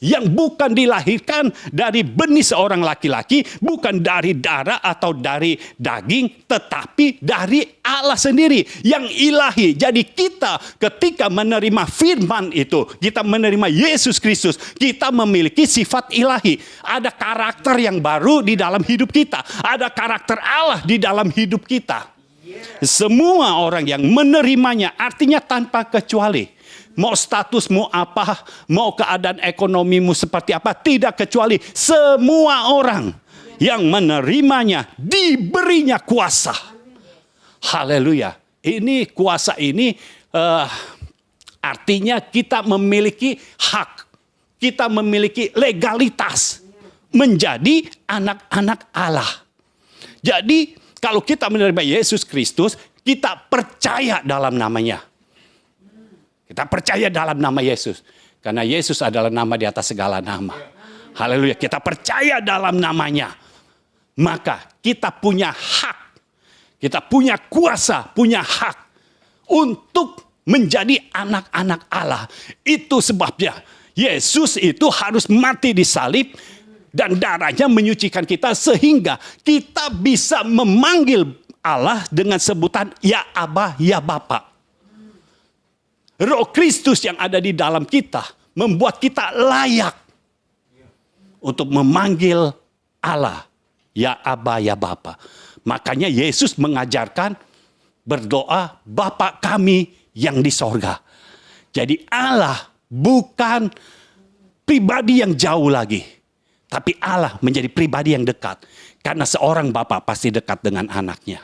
Yang bukan dilahirkan dari benih seorang laki-laki, bukan dari darah atau dari daging, tetapi dari Allah sendiri yang ilahi. Jadi kita ketika menerima firman itu, kita menerima Yesus Kristus, kita memiliki sifat ilahi. Ada karakter yang baru di dalam hidup kita, ada karakter Allah di dalam hidup kita. Semua orang yang menerimanya, artinya tanpa kecuali. Mau statusmu apa, mau keadaan ekonomimu seperti apa, tidak kecuali semua orang yang menerimanya diberinya kuasa. Haleluya. Ini kuasa ini artinya kita memiliki hak, kita memiliki legalitas menjadi anak-anak Allah. Jadi kalau kita menerima Yesus Kristus, kita percaya dalam namanya. Kita percaya dalam nama Yesus. Karena Yesus adalah nama di atas segala nama. Haleluya. Kita percaya dalam namanya. Maka kita punya hak. Kita punya kuasa, punya hak. Untuk menjadi anak-anak Allah. Itu sebabnya Yesus itu harus mati di salib. Dan darahnya menyucikan kita sehingga kita bisa memanggil Allah dengan sebutan Ya Aba, Ya Bapa. Roh Kristus yang ada di dalam kita membuat kita layak untuk memanggil Allah, Ya Aba, Ya Bapa. Makanya Yesus mengajarkan berdoa, Bapa kami yang di sorga. Jadi Allah bukan pribadi yang jauh lagi, tapi Allah menjadi pribadi yang dekat. Karena seorang Bapa pasti dekat dengan anaknya.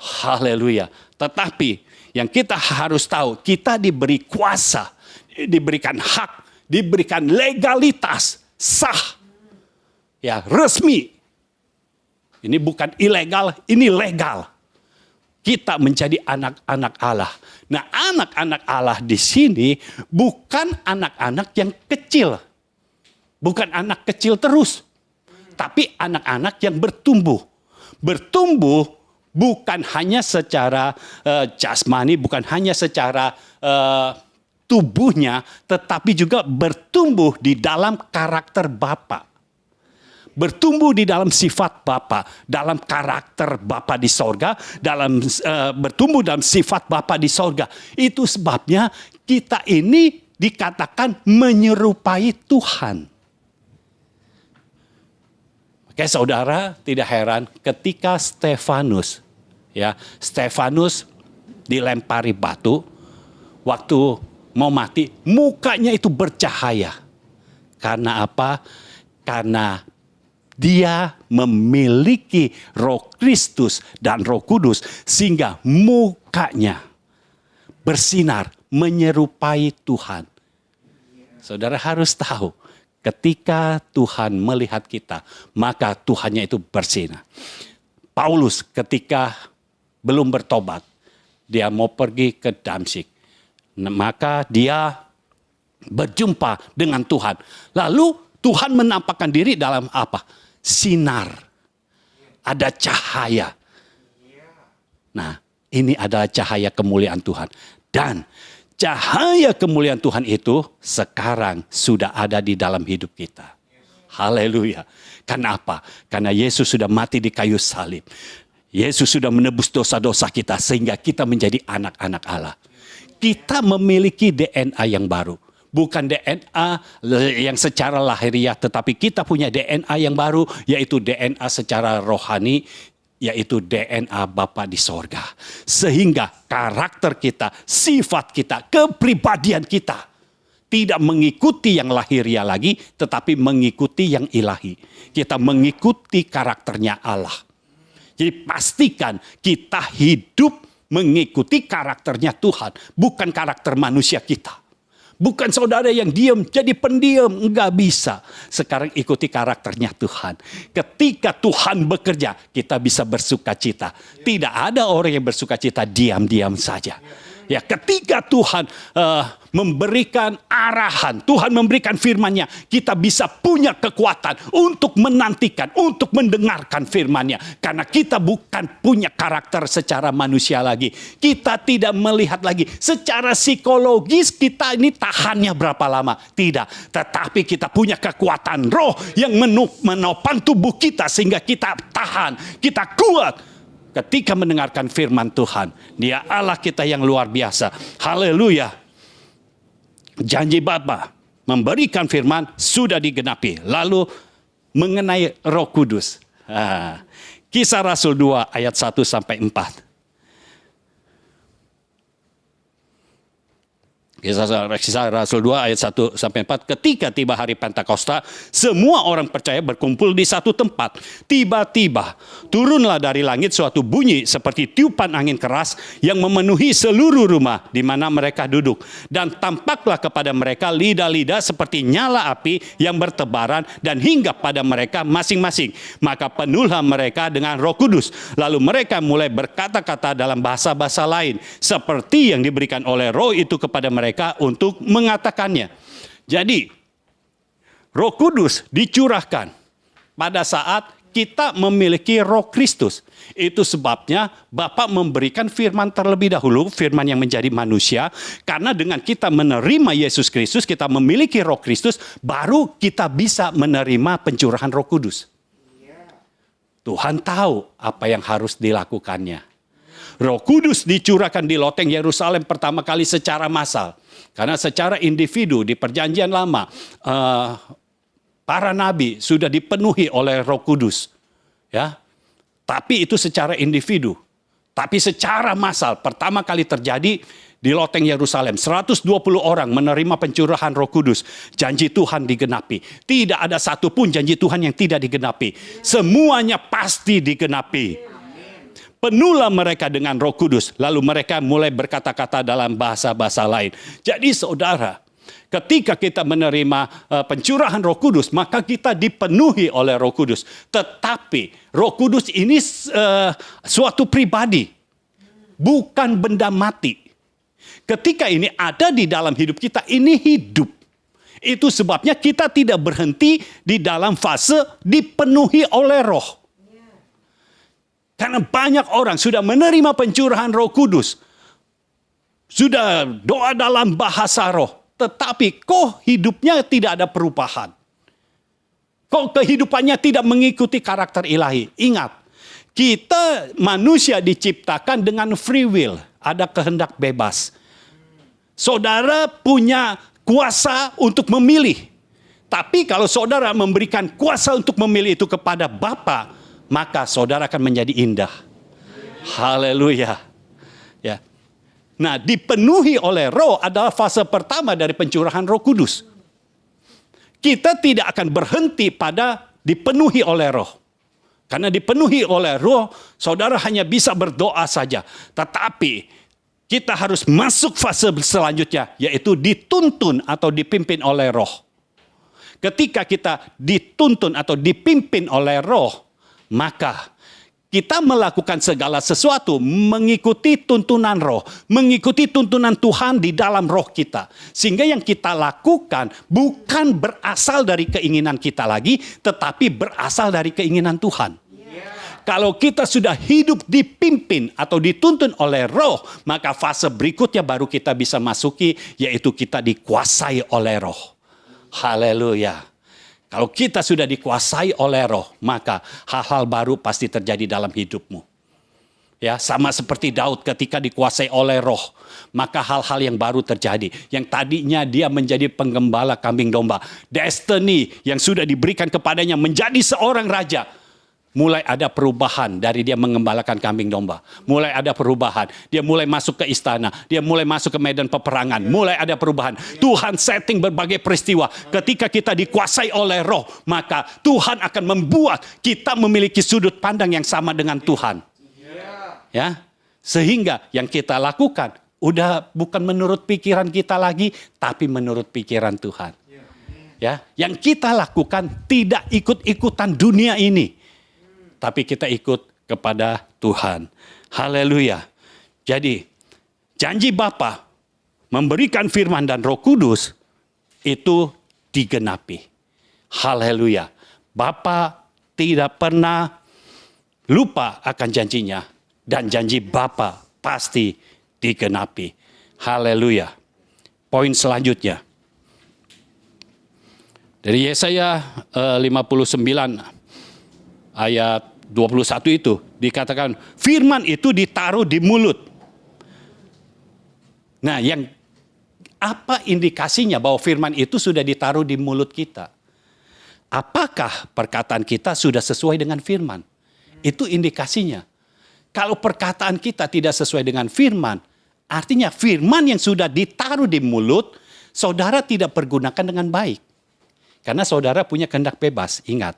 Haleluya. Tetapi yang kita harus tahu, kita diberi kuasa, diberikan hak, diberikan legalitas, sah, ya resmi. Ini bukan ilegal, ini legal. Kita menjadi anak-anak Allah. Nah, anak-anak Allah di sini bukan anak-anak yang kecil, bukan anak kecil terus, tapi anak-anak yang bertumbuh. Bertumbuh bukan hanya secara jasmani, bukan hanya secara tubuhnya, tetapi juga bertumbuh di dalam karakter Bapa. Bertumbuh di dalam sifat Bapa, dalam karakter Bapa di sorga, bertumbuh dalam sifat Bapa di sorga. Itu sebabnya kita ini dikatakan menyerupai Tuhan. Oke, saudara, tidak heran ketika Stefanus dilempari batu, waktu mau mati, mukanya itu bercahaya. Karena apa? Karena dia memiliki Roh Kristus dan Roh Kudus, sehingga mukanya bersinar menyerupai Tuhan. Saudara harus tahu, ketika Tuhan melihat kita, maka Tuhannya itu bersinar. Paulus ketika belum bertobat, dia mau pergi ke Damsyik. Maka dia berjumpa dengan Tuhan. Lalu Tuhan menampakkan diri dalam apa? Sinar. Ada cahaya. Nah, ini adalah cahaya kemuliaan Tuhan. Dan cahaya kemuliaan Tuhan itu sekarang sudah ada di dalam hidup kita. Haleluya. Karena apa? Karena Yesus sudah mati di kayu salib. Yesus sudah menebus dosa-dosa kita sehingga kita menjadi anak-anak Allah. Kita memiliki DNA yang baru. Bukan DNA yang secara lahiriah, tetapi kita punya DNA yang baru, yaitu DNA secara rohani, yaitu DNA Bapa di sorga. Sehingga karakter kita, sifat kita, kepribadian kita tidak mengikuti yang lahiriah lagi, tetapi mengikuti yang ilahi. Kita mengikuti karakternya Allah. Jadi pastikan kita hidup mengikuti karakternya Tuhan, bukan karakter manusia kita. Bukan saudara yang diam, jadi pendiam. Enggak bisa. Sekarang ikuti karakternya Tuhan. Ketika Tuhan bekerja, kita bisa bersuka cita. Tidak ada orang yang bersuka cita diam-diam saja. Ya, ketika Tuhan memberikan arahan, Tuhan memberikan firman-Nya, kita bisa punya kekuatan untuk menantikan, untuk mendengarkan firman-Nya. Karena kita bukan punya karakter secara manusia lagi. Kita tidak melihat lagi secara psikologis kita ini tahannya berapa lama. Tidak, tetapi kita punya kekuatan roh yang menopang tubuh kita sehingga kita tahan, kita kuat. Ketika mendengarkan firman Tuhan, Dia Allah kita yang luar biasa. Haleluya. Janji Bapa memberikan firman sudah digenapi. Lalu mengenai Roh Kudus. Kisah Rasul 2 ayat 1 sampai 4. Kisah Rasul 2 ayat 1 sampai 4. Ketika tiba hari Pentakosta, semua orang percaya berkumpul di satu tempat. Tiba-tiba turunlah dari langit suatu bunyi seperti tiupan angin keras yang memenuhi seluruh rumah di mana mereka duduk. Dan tampaklah kepada mereka lidah-lidah seperti nyala api yang bertebaran dan hinggap pada mereka masing-masing. Maka penuhlah mereka dengan Roh Kudus. Lalu mereka mulai berkata-kata dalam bahasa-bahasa lain seperti yang diberikan oleh Roh itu kepada mereka untuk mengatakannya. Jadi, Roh Kudus dicurahkan pada saat kita memiliki Roh Kristus. Itu sebabnya Bapa memberikan firman terlebih dahulu, firman yang menjadi manusia. Karena dengan kita menerima Yesus Kristus, kita memiliki Roh Kristus, baru kita bisa menerima pencurahan Roh Kudus. Tuhan tahu apa yang harus dilakukannya. Roh Kudus dicurahkan di loteng Yerusalem pertama kali secara massal. Karena secara individu di perjanjian lama, para nabi sudah dipenuhi oleh Roh Kudus. Ya, tapi itu secara individu. Tapi secara massal pertama kali terjadi di loteng Yerusalem. 120 orang menerima pencurahan Roh Kudus. Janji Tuhan digenapi. Tidak ada satupun janji Tuhan yang tidak digenapi. Semuanya pasti digenapi. Penuhlah mereka dengan Roh Kudus. Lalu mereka mulai berkata-kata dalam bahasa-bahasa lain. Jadi saudara, ketika kita menerima pencurahan Roh Kudus, maka kita dipenuhi oleh Roh Kudus. Tetapi Roh Kudus ini suatu pribadi, bukan benda mati. Ketika ini ada di dalam hidup kita, ini hidup. Itu sebabnya kita tidak berhenti di dalam fase dipenuhi oleh Roh. Karena banyak orang sudah menerima pencurahan Roh Kudus. Sudah doa dalam bahasa roh. Tetapi kok hidupnya tidak ada perubahan. Kok kehidupannya tidak mengikuti karakter ilahi. Ingat, kita manusia diciptakan dengan free will. Ada kehendak bebas. Saudara punya kuasa untuk memilih. Tapi kalau saudara memberikan kuasa untuk memilih itu kepada Bapa, maka saudara akan menjadi indah. Haleluya. Ya. Nah, dipenuhi oleh Roh adalah fase pertama dari pencurahan Roh Kudus. Kita tidak akan berhenti pada dipenuhi oleh Roh. Karena dipenuhi oleh Roh, saudara hanya bisa berdoa saja. Tetapi kita harus masuk fase selanjutnya, yaitu dituntun atau dipimpin oleh Roh. Ketika kita dituntun atau dipimpin oleh Roh, maka kita melakukan segala sesuatu mengikuti tuntunan Roh, mengikuti tuntunan Tuhan di dalam roh kita. Sehingga yang kita lakukan bukan berasal dari keinginan kita lagi, tetapi berasal dari keinginan Tuhan. Kalau kita sudah hidup dipimpin atau dituntun oleh Roh, maka fase berikutnya baru kita bisa masuki, yaitu kita dikuasai oleh Roh. Haleluya. Kalau kita sudah dikuasai oleh Roh, maka hal-hal baru pasti terjadi dalam hidupmu. Ya, sama seperti Daud ketika dikuasai oleh Roh, maka hal-hal yang baru terjadi. Yang tadinya dia menjadi penggembala kambing domba, destiny yang sudah diberikan kepadanya menjadi seorang raja. Mulai ada perubahan dari dia mengembalakan kambing domba. Mulai ada perubahan. Dia mulai masuk ke istana. Dia mulai masuk ke medan peperangan. Mulai ada perubahan. Tuhan setting berbagai peristiwa. Ketika kita dikuasai oleh Roh, maka Tuhan akan membuat kita memiliki sudut pandang yang sama dengan Tuhan. Ya, sehingga yang kita lakukan udah bukan menurut pikiran kita lagi, tapi menurut pikiran Tuhan. Ya, yang kita lakukan tidak ikut-ikutan dunia ini, tapi kita ikut kepada Tuhan. Haleluya. Jadi, janji Bapa memberikan firman dan Roh Kudus itu digenapi. Haleluya. Bapa tidak pernah lupa akan janjinya, dan janji Bapa pasti digenapi. Haleluya. Poin selanjutnya. Dari Yesaya 59 ayat 21 itu dikatakan firman itu ditaruh di mulut. Nah, yang apa indikasinya bahwa firman itu sudah ditaruh di mulut kita? Apakah perkataan kita sudah sesuai dengan firman? Itu indikasinya. Kalau perkataan kita tidak sesuai dengan firman, artinya firman yang sudah ditaruh di mulut, saudara tidak pergunakan dengan baik. Karena saudara punya kehendak bebas, ingat.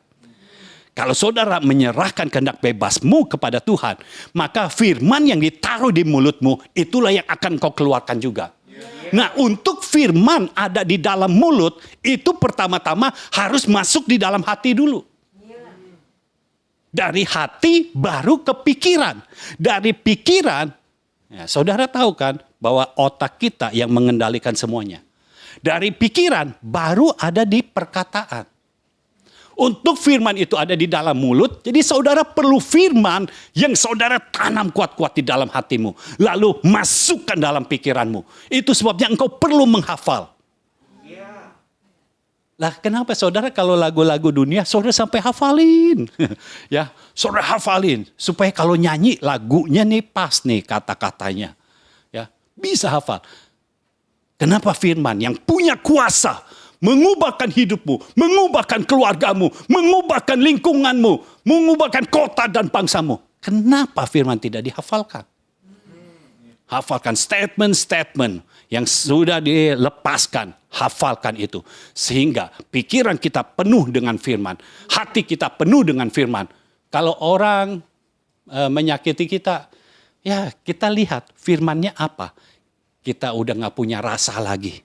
Kalau saudara menyerahkan kehendak bebasmu kepada Tuhan, maka firman yang ditaruh di mulutmu, itulah yang akan kau keluarkan juga. Nah, untuk firman ada di dalam mulut, itu pertama-tama harus masuk di dalam hati dulu. Dari hati baru ke pikiran. Dari pikiran, ya, saudara tahu kan bahwa otak kita yang mengendalikan semuanya. Dari pikiran baru ada di perkataan. Untuk firman itu ada di dalam mulut, jadi saudara perlu firman yang saudara tanam kuat-kuat di dalam hatimu. Lalu masukkan dalam pikiranmu. Itu sebabnya engkau perlu menghafal. Lah kenapa saudara kalau lagu-lagu dunia saudara sampai hafalin? Ya, saudara hafalin supaya kalau nyanyi lagunya nih pas nih kata-katanya. Ya, bisa hafal. Kenapa firman yang punya kuasa mengubahkan hidupmu, mengubahkan keluargamu, mengubahkan lingkunganmu, mengubahkan kota dan bangsamu? Kenapa firman tidak dihafalkan? Hafalkan statement-statement yang sudah dilepaskan. Hafalkan itu. Sehingga pikiran kita penuh dengan firman. Hati kita penuh dengan firman. Kalau orang menyakiti kita, ya kita lihat firmannya apa. Kita udah gak punya rasa lagi.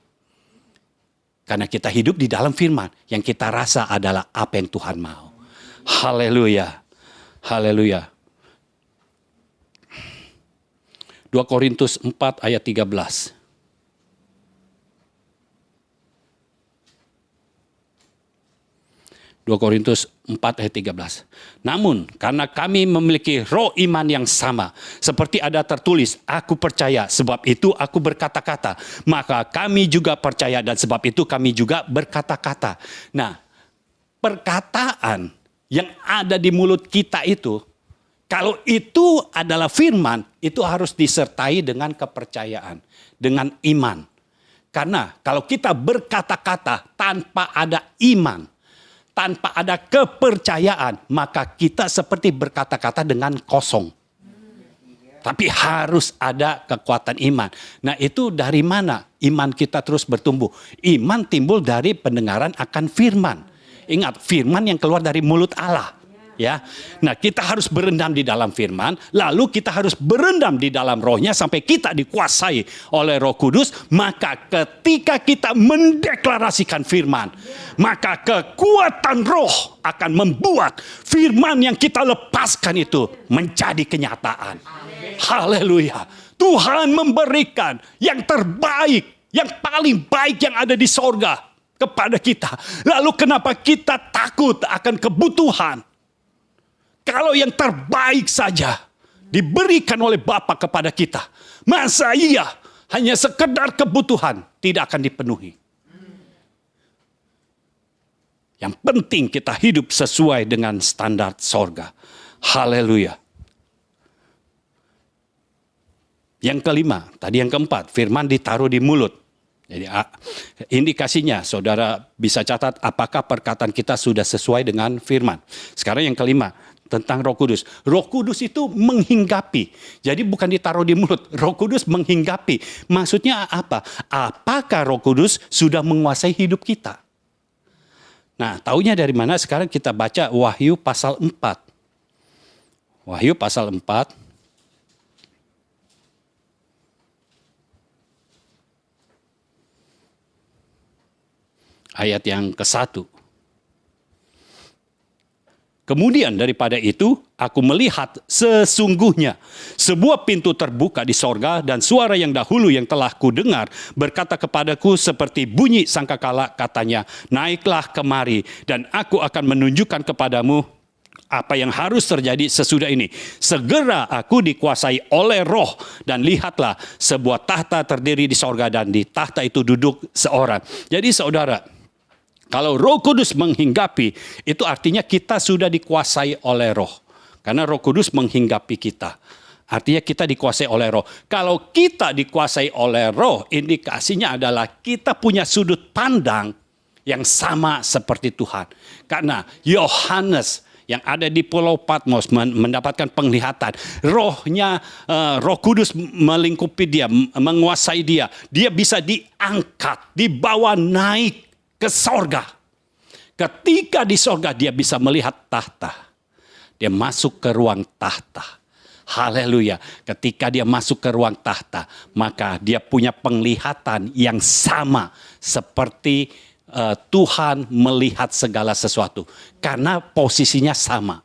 Karena kita hidup di dalam firman. Yang kita rasa adalah apa yang Tuhan mau. Haleluya. Haleluya. 2 Korintus 4 ayat 13. Korintus 4 ayat 13. Namun karena kami memiliki roh iman yang sama, seperti ada tertulis, aku percaya sebab itu aku berkata-kata. Maka kami juga percaya dan sebab itu kami juga berkata-kata. Nah, perkataan yang ada di mulut kita itu, kalau itu adalah firman, itu harus disertai dengan kepercayaan, dengan iman. Karena kalau kita berkata-kata tanpa ada iman, tanpa ada kepercayaan, maka kita seperti berkata-kata dengan kosong. Tapi harus ada kekuatan iman. Nah, itu dari mana iman kita terus bertumbuh? Iman timbul dari pendengaran akan firman. Ingat, firman yang keluar dari mulut Allah. Ya, nah kita harus berendam di dalam firman, lalu kita harus berendam di dalam rohnya sampai kita dikuasai oleh Roh Kudus. Maka ketika kita mendeklarasikan firman, maka kekuatan roh akan membuat firman yang kita lepaskan itu menjadi kenyataan. Haleluya. Tuhan memberikan yang terbaik, yang paling baik yang ada di sorga kepada kita. Lalu kenapa kita takut akan kebutuhan? Kalau yang terbaik saja diberikan oleh Bapa kepada kita, masa iya hanya sekedar kebutuhan tidak akan dipenuhi? Yang penting kita hidup sesuai dengan standar sorga. Haleluya. Yang kelima, tadi yang keempat, firman ditaruh di mulut. Jadi indikasinya saudara bisa catat apakah perkataan kita sudah sesuai dengan firman. Sekarang yang kelima, tentang Roh Kudus. Roh Kudus itu menghinggapi. Jadi bukan ditaruh di mulut. Roh Kudus menghinggapi. Maksudnya apa? Apakah Roh Kudus sudah menguasai hidup kita? Nah, taunya dari mana? Sekarang kita baca Wahyu pasal 4. Wahyu pasal 4. ayat yang ke-1. Kemudian daripada itu, aku melihat sesungguhnya sebuah pintu terbuka di sorga dan suara yang dahulu yang telah kudengar berkata kepadaku seperti bunyi sangkakala, katanya, naiklah kemari dan aku akan menunjukkan kepadamu apa yang harus terjadi sesudah ini. Segera aku dikuasai oleh Roh dan lihatlah sebuah tahta terdiri di sorga dan di tahta itu duduk seorang. Jadi saudara, kalau Roh Kudus menghinggapi, itu artinya kita sudah dikuasai oleh Roh. Karena Roh Kudus menghinggapi kita. Artinya kita dikuasai oleh Roh. Kalau kita dikuasai oleh Roh, indikasinya adalah kita punya sudut pandang yang sama seperti Tuhan. Karena Yohanes yang ada di Pulau Patmos mendapatkan penglihatan. Roh Kudus melingkupi dia, menguasai dia. Dia bisa diangkat, dibawa naik ke sorga. Ketika di sorga dia bisa melihat tahta. Dia masuk ke ruang tahta. Haleluya. Ketika dia masuk ke ruang tahta, maka dia punya penglihatan yang sama seperti Tuhan melihat segala sesuatu. Karena posisinya sama.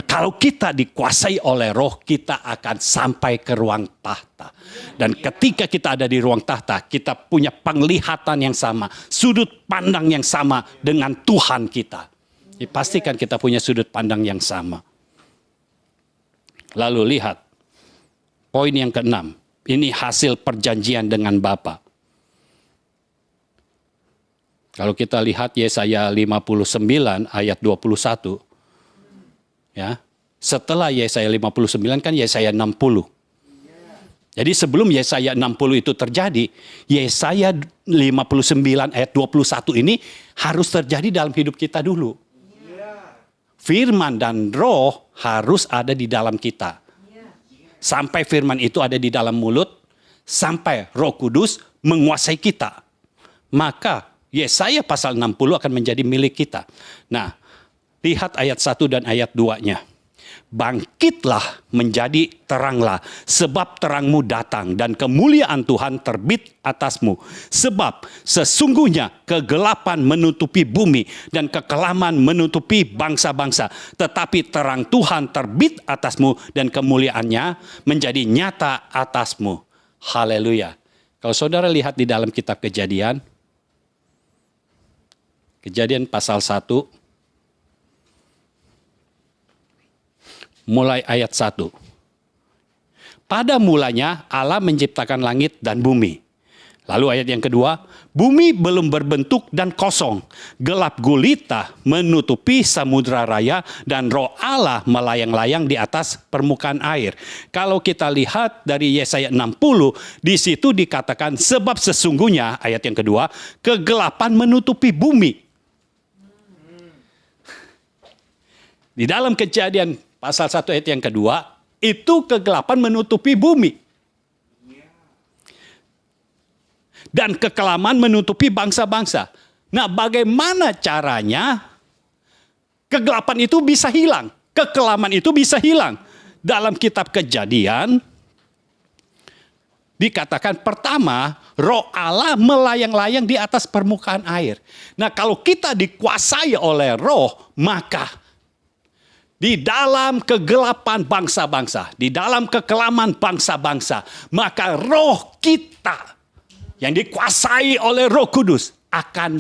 Kalau kita dikuasai oleh Roh, kita akan sampai ke ruang tahta. Dan ketika kita ada di ruang tahta, kita punya penglihatan yang sama, sudut pandang yang sama dengan Tuhan kita. Pastikan kita punya sudut pandang yang sama. Lalu lihat, poin yang ke-6. Ini hasil perjanjian dengan Bapa. Kalau kita lihat Yesaya 59 ayat 21. Ya, setelah Yesaya 59 kan Yesaya 60. Jadi sebelum Yesaya 60 itu terjadi, Yesaya 59 ayat 21 ini harus terjadi dalam hidup kita dulu. Firman dan Roh harus ada di dalam kita. Sampai firman itu ada di dalam mulut, sampai Roh Kudus menguasai kita. Maka Yesaya pasal 60 akan menjadi milik kita. Nah, lihat ayat 1 dan ayat 2-nya. Bangkitlah menjadi teranglah, sebab terangmu datang dan kemuliaan Tuhan terbit atasmu. Sebab sesungguhnya kegelapan menutupi bumi dan kekelaman menutupi bangsa-bangsa. Tetapi terang Tuhan terbit atasmu dan kemuliaannya menjadi nyata atasmu. Haleluya. Kalau saudara lihat di dalam kitab Kejadian pasal 1, mulai ayat 1. Pada mulanya Allah menciptakan langit dan bumi. Lalu ayat yang kedua, bumi belum berbentuk dan kosong. Gelap gulita menutupi samudra raya dan Roh Allah melayang-layang di atas permukaan air. Kalau kita lihat dari Yesaya 60, di situ dikatakan sebab sesungguhnya, ayat yang kedua, kegelapan menutupi bumi. Di dalam Kejadian pasal 1 ayat yang kedua, itu kegelapan menutupi bumi. Dan kekelaman menutupi bangsa-bangsa. Nah, bagaimana caranya kegelapan itu bisa hilang? Kekelaman itu bisa hilang. Dalam kitab Kejadian, dikatakan pertama, Roh Allah melayang-layang di atas permukaan air. Nah, kalau kita dikuasai oleh Roh, maka di dalam kegelapan bangsa-bangsa, di dalam kekelaman bangsa-bangsa, maka roh kita yang dikuasai oleh Roh Kudus akan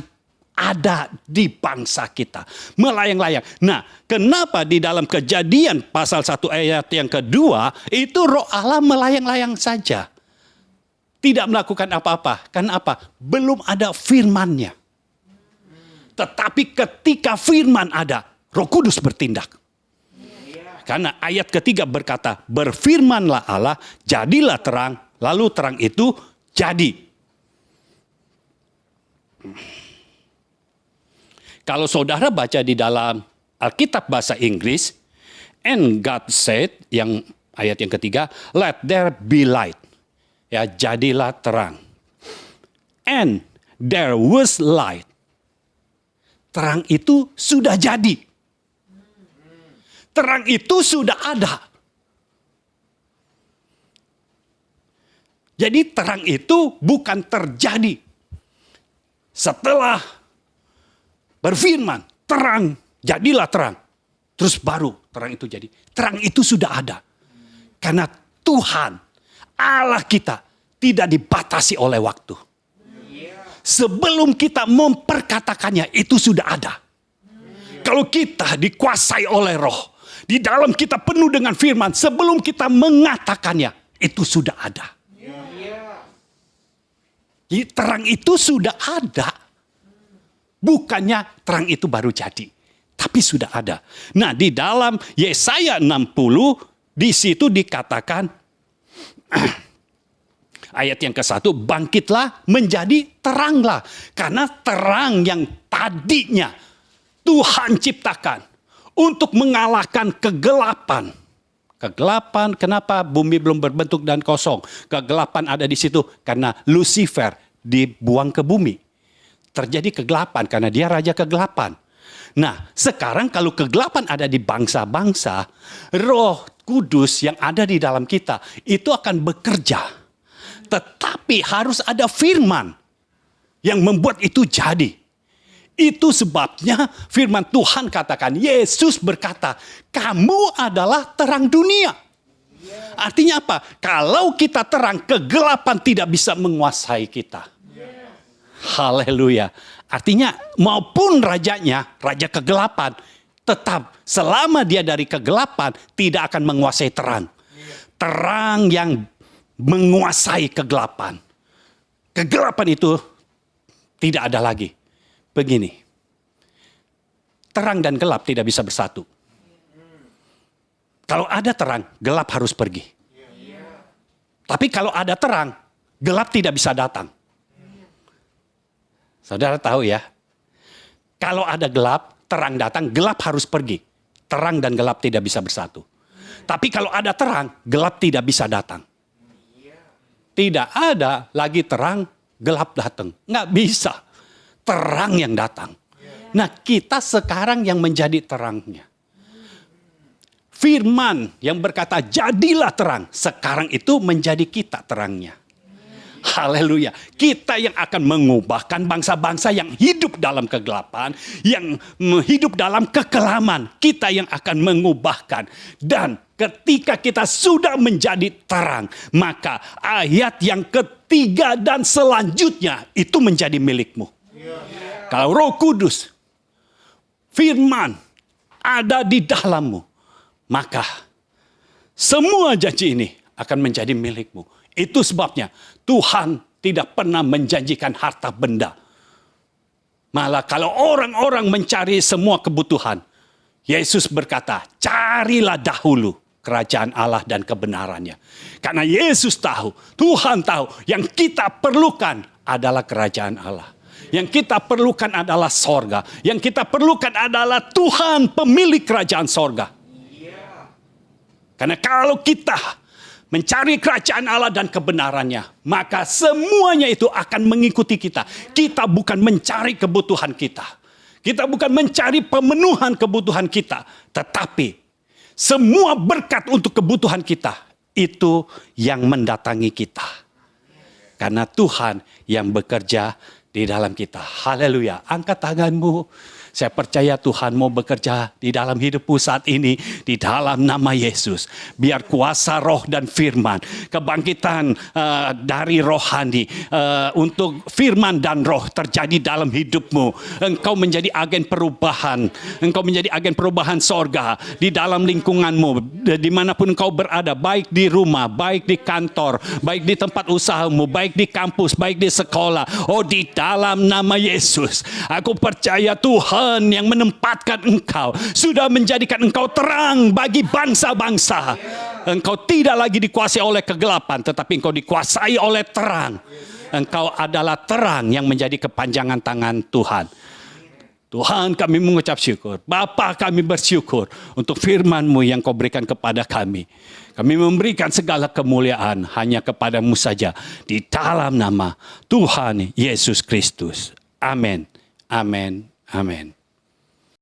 ada di bangsa kita. Melayang-layang. Nah, kenapa di dalam Kejadian pasal 1 ayat yang kedua, itu Roh Allah melayang-layang saja. Tidak melakukan apa-apa. Karena apa? Belum ada firman-Nya. Tetapi ketika firman ada, Roh Kudus bertindak. Karena ayat ketiga berkata, berfirmanlah Allah, jadilah terang, lalu terang itu jadi. Kalau saudara baca di dalam Alkitab bahasa Inggris, and God said, yang ayat yang ketiga, let there be light. Ya, jadilah terang. And there was light. Terang itu sudah jadi. Terang itu sudah ada. Jadi terang itu bukan terjadi. Setelah berfirman, terang, jadilah terang. Terus baru terang itu jadi. Terang itu sudah ada. Karena Tuhan, Allah kita, tidak dibatasi oleh waktu. Sebelum kita memperkatakannya, itu sudah ada. Kalau kita dikuasai oleh roh, di dalam kita penuh dengan firman, sebelum kita mengatakannya, itu sudah ada. Jadi terang itu sudah ada. Bukannya terang itu baru jadi. Tapi sudah ada. Nah, di dalam Yesaya 60, di situ dikatakan, ayat yang ke-1, bangkitlah menjadi teranglah. Karena terang yang tadinya Tuhan ciptakan untuk mengalahkan kegelapan. Kegelapan, kenapa bumi belum berbentuk dan kosong? Kegelapan ada di situ karena Lucifer dibuang ke bumi. Terjadi kegelapan karena dia raja kegelapan. Nah, sekarang kalau kegelapan ada di bangsa-bangsa, Roh Kudus yang ada di dalam kita itu akan bekerja. Tetapi harus ada firman yang membuat itu jadi. Itu sebabnya firman Tuhan katakan, Yesus berkata, kamu adalah terang dunia. Artinya apa? Kalau kita terang, kegelapan tidak bisa menguasai kita. Haleluya. Artinya maupun rajanya, raja kegelapan, tetap selama dia dari kegelapan tidak akan menguasai terang. Terang yang menguasai kegelapan. Kegelapan itu tidak ada lagi. Begini. Terang dan gelap tidak bisa bersatu. Kalau ada terang, gelap harus pergi. Tapi kalau ada terang, gelap tidak bisa datang. Saudara tahu ya, kalau ada gelap, terang datang, gelap harus pergi. Terang dan gelap tidak bisa bersatu. Tapi kalau ada terang, gelap tidak bisa datang. Tidak ada lagi terang, gelap datang. Nggak bisa. Terang yang datang. Nah, kita sekarang yang menjadi terangnya. Firman yang berkata, jadilah terang. Sekarang itu menjadi kita terangnya. Haleluya. Kita yang akan mengubahkan bangsa-bangsa yang hidup dalam kegelapan, yang hidup dalam kekelaman. Kita yang akan mengubahkan. Dan ketika kita sudah menjadi terang, maka ayat yang ketiga dan selanjutnya itu menjadi milikmu. Kalau Roh Kudus, firman ada di dalammu, maka semua janji ini akan menjadi milikmu. Itu sebabnya Tuhan tidak pernah menjanjikan harta benda. Malah kalau orang-orang mencari semua kebutuhan, Yesus berkata, carilah dahulu kerajaan Allah dan kebenarannya. Karena Yesus tahu, Tuhan tahu, yang kita perlukan adalah kerajaan Allah. Yang kita perlukan adalah sorga. Yang kita perlukan adalah Tuhan pemilik kerajaan sorga. Karena kalau kita mencari kerajaan Allah dan kebenarannya, maka semuanya itu akan mengikuti kita. Kita bukan mencari kebutuhan kita. Kita bukan mencari pemenuhan kebutuhan kita. Tetapi semua berkat untuk kebutuhan kita, itu yang mendatangi kita. Karena Tuhan yang bekerja di dalam kita. Haleluya. Angkat tanganmu. Saya percaya Tuhan mau bekerja di dalam hidupmu saat ini. Di dalam nama Yesus. Biar kuasa roh dan firman. Kebangkitan dari rohani. Untuk firman dan roh terjadi dalam hidupmu. Engkau menjadi agen perubahan. Engkau menjadi agen perubahan sorga. Di dalam lingkunganmu. Dimanapun engkau berada. Baik di rumah. Baik di kantor. Baik di tempat usahamu. Baik di kampus. Baik di sekolah. Oh, di dalam nama Yesus. Aku percaya Tuhan yang menempatkan engkau sudah menjadikan engkau terang bagi bangsa-bangsa. Engkau tidak lagi dikuasai oleh kegelapan, tetapi engkau dikuasai oleh terang. Engkau adalah terang yang menjadi kepanjangan tangan Tuhan. Tuhan, kami mengucap syukur. Bapa, kami bersyukur untuk firman-Mu yang Kau berikan kepada kami. Kami memberikan segala kemuliaan hanya kepada-Mu saja. Di dalam nama Tuhan Yesus Kristus. Amin. Amin. Amin.